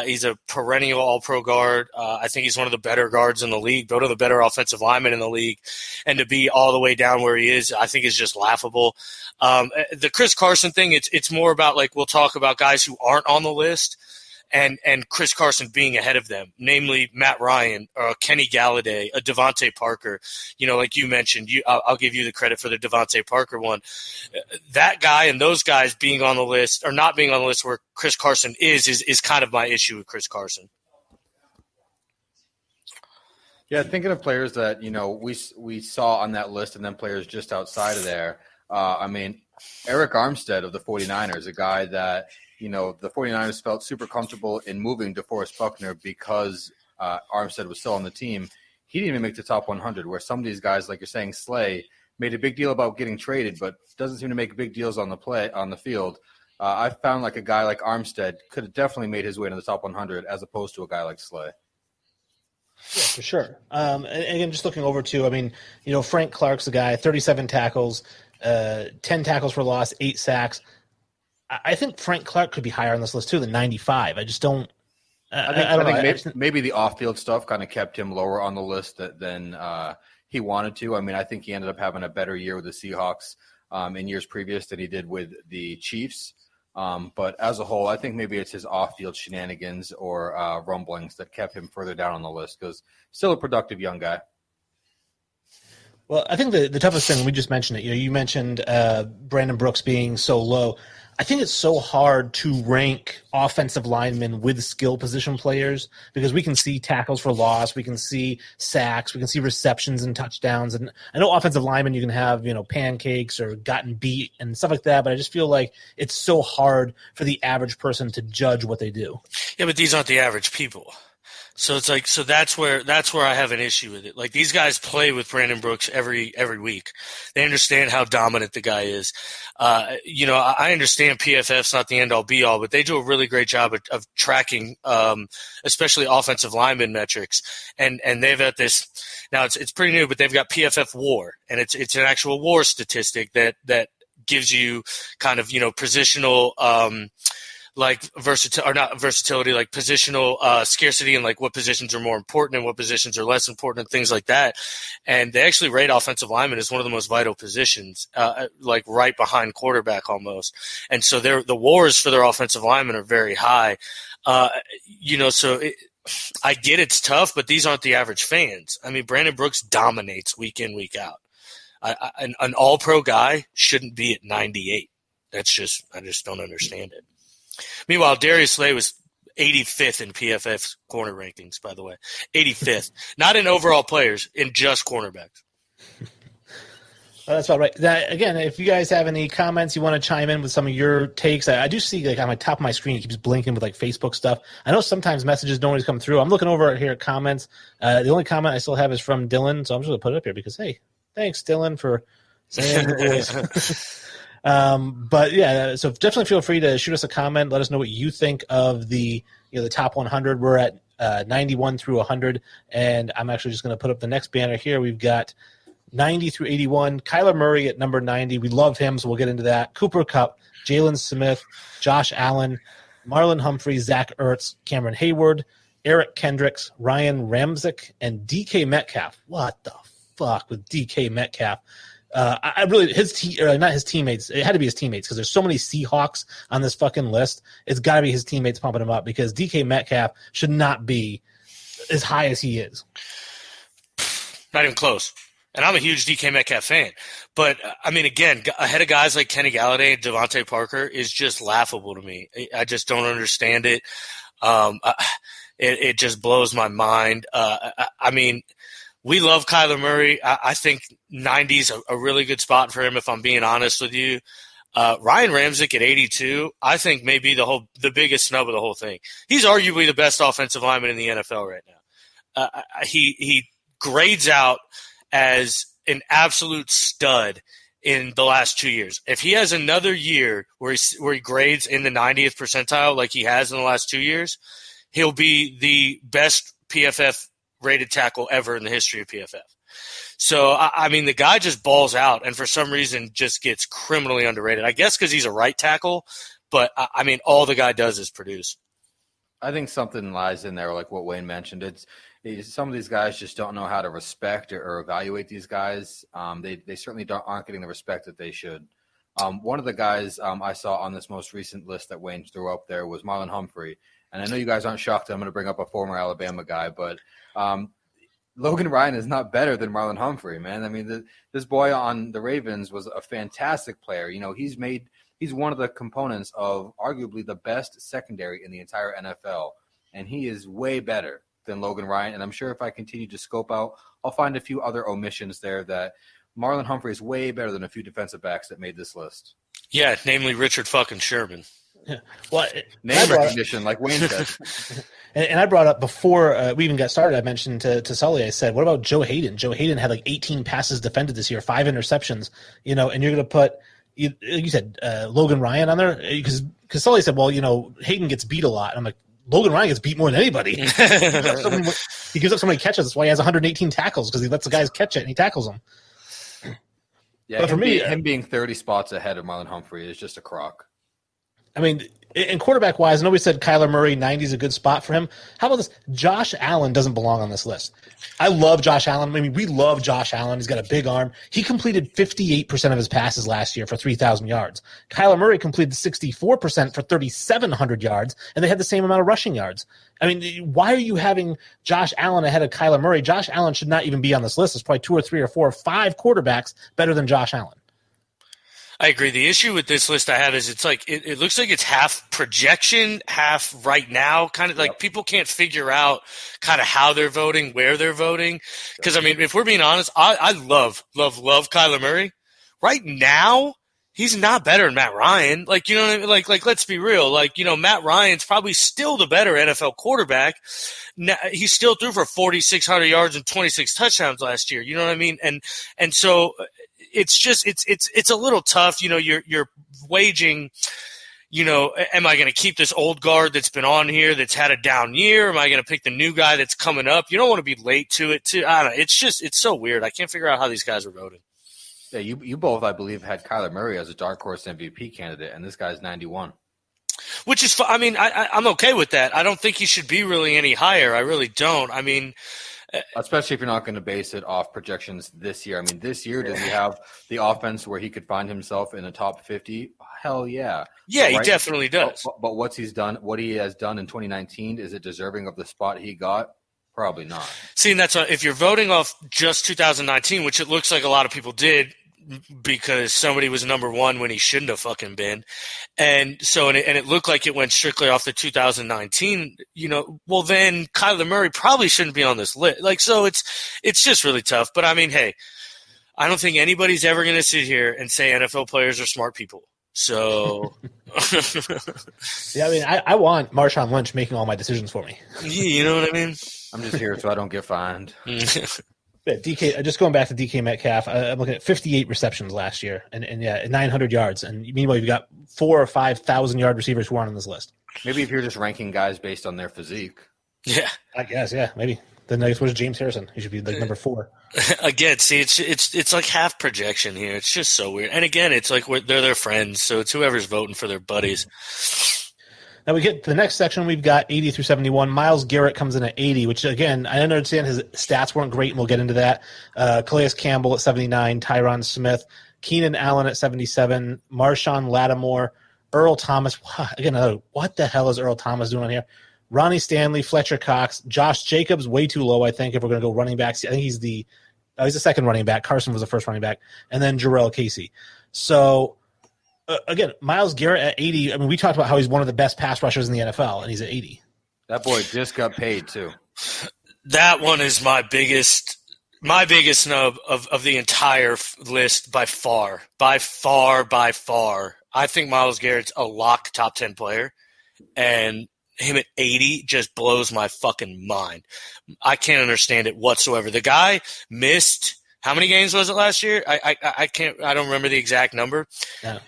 He's a perennial all-pro guard. I think he's one of the better guards in the league, one of the better offensive linemen in the league. And to be all the way down where he is, I think is just laughable. The Chris Carson thing, it's more about, like, we'll talk about guys who aren't on the list. And Chris Carson being ahead of them, namely Matt Ryan, Kenny Galladay, a Devontae Parker. Like you mentioned, I'll give you the credit for the Devontae Parker one. That guy and those guys being on the list or not being on the list where Chris Carson is kind of my issue with Chris Carson. Yeah, thinking of players that, we saw on that list and then players just outside of there. Eric Armstead of the 49ers, a guy that – the 49ers felt super comfortable in moving DeForest Buckner because Armstead was still on the team. He didn't even make the top 100, where some of these guys, like you're saying, Slay, made a big deal about getting traded, but doesn't seem to make big deals on the field. I found like a guy like Armstead could have definitely made his way to the top 100 as opposed to a guy like Slay. Yeah, for sure. And again, just looking over too, Frank Clark's a guy, 37 tackles, 10 tackles for loss, 8 sacks. I think Frank Clark could be higher on this list too than 95. I just don't. I think maybe the off-field stuff kind of kept him lower on the list than he wanted to. I think he ended up having a better year with the Seahawks in years previous than he did with the Chiefs. But as a whole, I think maybe it's his off-field shenanigans or rumblings that kept him further down on the list, because still a productive young guy. Well, I think the toughest thing, we just mentioned it. You mentioned Brandon Brooks being so low. I think it's so hard to rank offensive linemen with skill position players, because we can see tackles for loss, we can see sacks, we can see receptions and touchdowns. And I know offensive linemen, you can have, pancakes or gotten beat and stuff like that, but I just feel like it's so hard for the average person to judge what they do. Yeah, but these aren't the average people. So it's like, so that's where I have an issue with it. Like, these guys play with Brandon Brooks every week. They understand how dominant the guy is. I understand PFF's not the end all be all, but they do a really great job of tracking, especially offensive lineman metrics. And they've got this now. It's pretty new, but they've got PFF WAR, and it's an actual WAR statistic that gives you kind of positional. Like versatility, like positional scarcity, and like what positions are more important and what positions are less important, and things like that. And they actually rate offensive linemen as one of the most vital positions, like right behind quarterback almost. And so the wars for their offensive linemen are very high. So I get it's tough, but these aren't the average fans. I mean, Brandon Brooks dominates week in, week out. An all-pro guy shouldn't be at 98. I just don't understand it. Meanwhile, Darius Slay was 85th in PFF's corner rankings, by the way. 85th. Not in overall players, in just cornerbacks. That's all right. Again, if you guys have any comments, you want to chime in with some of your takes, I do see, like, on the top of my screen, it keeps blinking with, like, Facebook stuff. I know sometimes messages don't always come through. I'm looking over here at comments. The only comment I still have is from Dylan, so I'm just going to put it up here because, hey, thanks, Dylan, for saying the rules. But yeah, so definitely feel free to shoot us a comment. Let us know what you think of the top 100. We're at 91 through 100, and I'm actually just going to put up the next banner here. We've got 90 through 81. Kyler Murray at number 90. We love him, so we'll get into that. Cooper Kupp, Jalen Smith, Josh Allen, Marlon Humphrey, Zach Ertz, Cameron Hayward, Eric Kendricks, Ryan Ramczyk, and DK Metcalf. What the fuck with DK Metcalf? Not his teammates. It had to be his teammates because there's so many Seahawks on this fucking list. It's got to be his teammates pumping him up because DK Metcalf should not be as high as he is. Not even close. And I'm a huge DK Metcalf fan. But, I mean, again, ahead of guys like Kenny Galladay and Devontae Parker is just laughable to me. I just don't understand it. It just blows my mind. I mean, we love Kyler Murray. I think 90 is a really good spot for him, if I'm being honest with you. Ryan Ramczyk at 82, I think may be the biggest snub of the whole thing. He's arguably the best offensive lineman in the NFL right now. He grades out as an absolute stud in the last 2 years. If he has another year where he grades in the 90th percentile like he has in the last 2 years, he'll be the best PFF rated tackle ever in the history of PFF. So, I mean, the guy just balls out and for some reason just gets criminally underrated. I guess because he's a right tackle, but, I mean, all the guy does is produce. I think something lies in there, like what Wayne mentioned. It's some of these guys just don't know how to respect or evaluate these guys. They certainly aren't getting the respect that they should. One of the guys I saw on this most recent list that Wayne threw up there was Marlon Humphrey. And I know you guys aren't shocked I'm going to bring up a former Alabama guy, but Logan Ryan is not better than Marlon Humphrey, man. I mean, this boy on the Ravens was a fantastic player. You know, he's one of the components of arguably the best secondary in the entire NFL, and he is way better than Logan Ryan. And I'm sure if I continue to scope out, I'll find a few other omissions there that Marlon Humphrey is way better than a few defensive backs that made this list. Yeah, namely Richard fucking Sherman. Yeah. Well, name recognition, like Wayne said. And I brought up before we even got started, I mentioned to Sully, I said, what about Joe Hayden? Joe Hayden had like 18 passes defended this year, 5 interceptions, and you're going to put, you said, Logan Ryan on there? Because Sully said, well, Hayden gets beat a lot. And I'm like, Logan Ryan gets beat more than anybody. He gives up so many catches. That's why he has 118 tackles, because he lets the guys catch it and he tackles them. Yeah, but for me, him being 30 spots ahead of Marlon Humphrey is just a crock. I mean, in quarterback-wise, nobody said Kyler Murray, 90 is a good spot for him. How about this? Josh Allen doesn't belong on this list. I love Josh Allen. I mean, we love Josh Allen. He's got a big arm. He completed 58% of his passes last year for 3,000 yards. Kyler Murray completed 64% for 3,700 yards, and they had the same amount of rushing yards. I mean, why are you having Josh Allen ahead of Kyler Murray? Josh Allen should not even be on this list. There's probably 2 or 3 or 4 or 5 quarterbacks better than Josh Allen. I agree. The issue with this list I have is it's like it looks like it's half projection, half right now. Kind of like people can't figure out kind of how they're voting, where they're voting. Because, I mean, if we're being honest, I love Kyler Murray. Right now, He's not better than Matt Ryan. Like, you know what I mean? Like, let's be real. Like, you know, Matt Ryan's probably still the better NFL quarterback. Now, he still threw for 4,600 yards and 26 touchdowns last year. You know what I mean? And so it's just, it's a little tough. You know, you're waging, you know, am I going to keep this old guard that's been on here that's had a down year? Am I going to pick the new guy that's coming up? You don't want to be late to it too. I don't know. It's so weird. I can't figure out how these guys are voting. Yeah, you both, I believe, had Kyler Murray as a dark horse MVP candidate, and this guy's 91. Which is, I mean, I'm okay with that. I don't think he should be really any higher. I really don't. I mean, especially if you're not going to base it off projections this year. I mean, this year, does he have the offense where he could find himself in the top 50? Hell yeah. Yeah, he definitely does. But what he has done in 2019, is it deserving of the spot he got? Probably not. See, and that's if you're voting off just 2019, which it looks like a lot of people did, because somebody was number one when he shouldn't have fucking been. And so, and it looked like it went strictly off the 2019, you know, well then Kyler Murray probably shouldn't be on this list. Like, so it's just really tough. But I mean, hey, I don't think anybody's ever going to sit here and say NFL players are smart people. So, yeah, I mean, I want Marshawn Lynch making all my decisions for me. You know what I mean? I'm just here so I don't get fined. Yeah, DK, just going back to DK Metcalf, I'm looking at 58 receptions last year, and 900 yards. And meanwhile, you've got 4,000 or 5,000 yard receivers who aren't on this list. Maybe if you're just ranking guys based on their physique. Yeah, I guess. Yeah, maybe. The next was James Harrison. He should be like number 4. Again, see, it's like half projection here. It's just so weird. And again, it's like they're their friends, so it's whoever's voting for their buddies. Now we get to the next section. We've got 80 through 71. Myles Garrett comes in at 80, which, again, I understand his stats weren't great, and we'll get into that. Calais Campbell at 79, Tyron Smith, Keenan Allen at 77, Marshawn Lattimore, Earl Thomas. Again, what the hell is Earl Thomas doing on here? Ronnie Stanley, Fletcher Cox, Josh Jacobs, way too low, I think, if we're going to go running backs. I think he's the second running back. Carson was the first running back, and then Jarrell Casey. So, again, Myles Garrett at 80. I mean, we talked about how he's one of the best pass rushers in the NFL, and he's at 80. That boy just got paid too. That one is my biggest snub of the entire list by far. By far. I think Myles Garrett's a lock top 10 player, and him at 80 just blows my fucking mind. I can't understand it whatsoever. The guy missed, how many games was it last year? I don't remember the exact number. Yeah.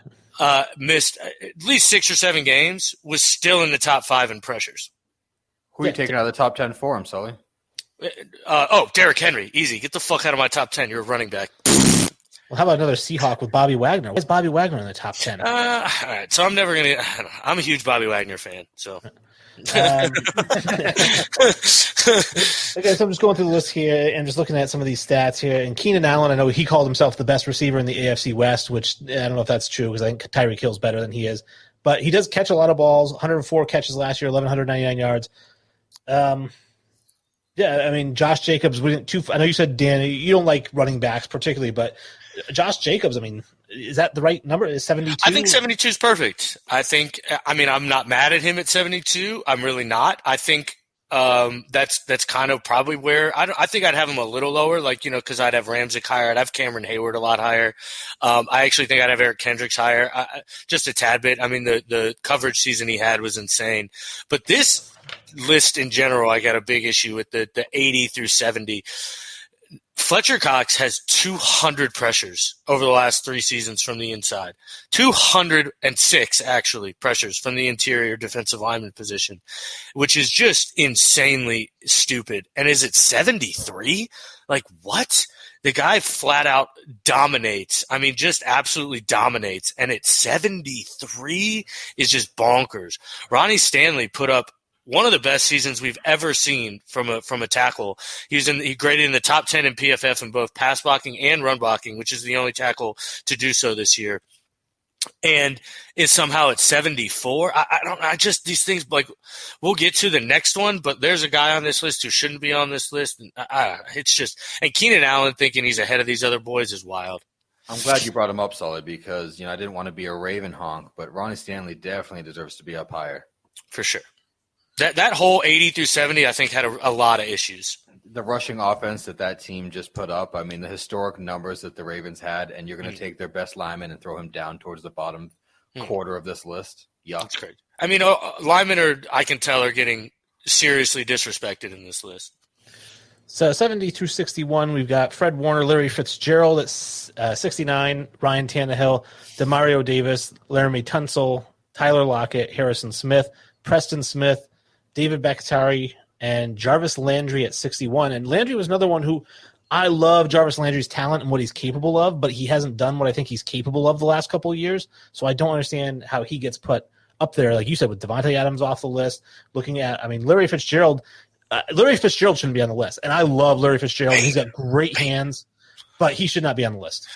Missed at least 6 or 7 games, was still in the top 5 in pressures. Who are you taking out of the top 10 for him, Sully? Derrick Henry. Easy. Get the fuck out of my top 10. You're a running back. Well, how about another Seahawk with Bobby Wagner? Why is Bobby Wagner in the top 10? All right. So I'm never going to – I'm a huge Bobby Wagner fan, so – Okay, so I'm just going through the list here and just looking at some of these stats here. And Keenan Allen, I know he called himself the best receiver in the AFC West, which I don't know if that's true because I think Tyreek Hill's better than he is. But he does catch a lot of balls, 104 catches last year, 1,199 yards. Yeah, I mean, Josh Jacobs, I know you said, Dan, you don't like running backs particularly, but Josh Jacobs, I mean, is that the right number? Is 72? I think 72 is perfect. I'm not mad at him at 72. I'm really not. I think that's kind of probably where I think I'd have him a little lower, because I'd have Ramczyk higher. I'd have Cameron Hayward a lot higher. I actually think I'd have Eric Kendricks higher, just a tad bit. I mean, the coverage season he had was insane. But this list in general, I got a big issue with the 80 through 70. Fletcher Cox has 200 pressures over the last 3 seasons from the inside. 206, actually, pressures from the interior defensive lineman position, which is just insanely stupid. And is it 73? Like, what? The guy flat out dominates. I mean, just absolutely dominates. And at 73 is just bonkers. Ronnie Stanley put up one of the best seasons we've ever seen from a tackle. He graded in the top 10 in PFF in both pass blocking and run blocking, which is the only tackle to do so this year. And is somehow at 74. These things, like, we'll get to the next one, but there's a guy on this list who shouldn't be on this list. And it's just, and Keenan Allen thinking he's ahead of these other boys is wild. I'm glad you brought him up, Sully, because, I didn't want to be a Raven honk, but Ronnie Stanley definitely deserves to be up higher. For sure. That whole 80 through 70, I think, had a lot of issues. the rushing offense that team just put up. I mean, the historic numbers that the Ravens had, and you're going to take their best lineman and throw him down towards the bottom quarter of this list. Yuck. That's great. I mean, linemen I can tell, are getting seriously disrespected in this list. So 70 through 61, we've got Fred Warner, Larry Fitzgerald at 69, Ryan Tannehill, Demario Davis, Laramie Tunsil, Tyler Lockett, Harrison Smith, Preston Smith, David Bakhtiari, and Jarvis Landry at 61. And Landry was another one who I love Jarvis Landry's talent and what he's capable of, but he hasn't done what I think he's capable of the last couple of years. So I don't understand how he gets put up there, like you said, with Devontae Adams off the list. Looking at, I mean, Larry Fitzgerald shouldn't be on the list. And I love Larry Fitzgerald. He's got great hands, but he should not be on the list.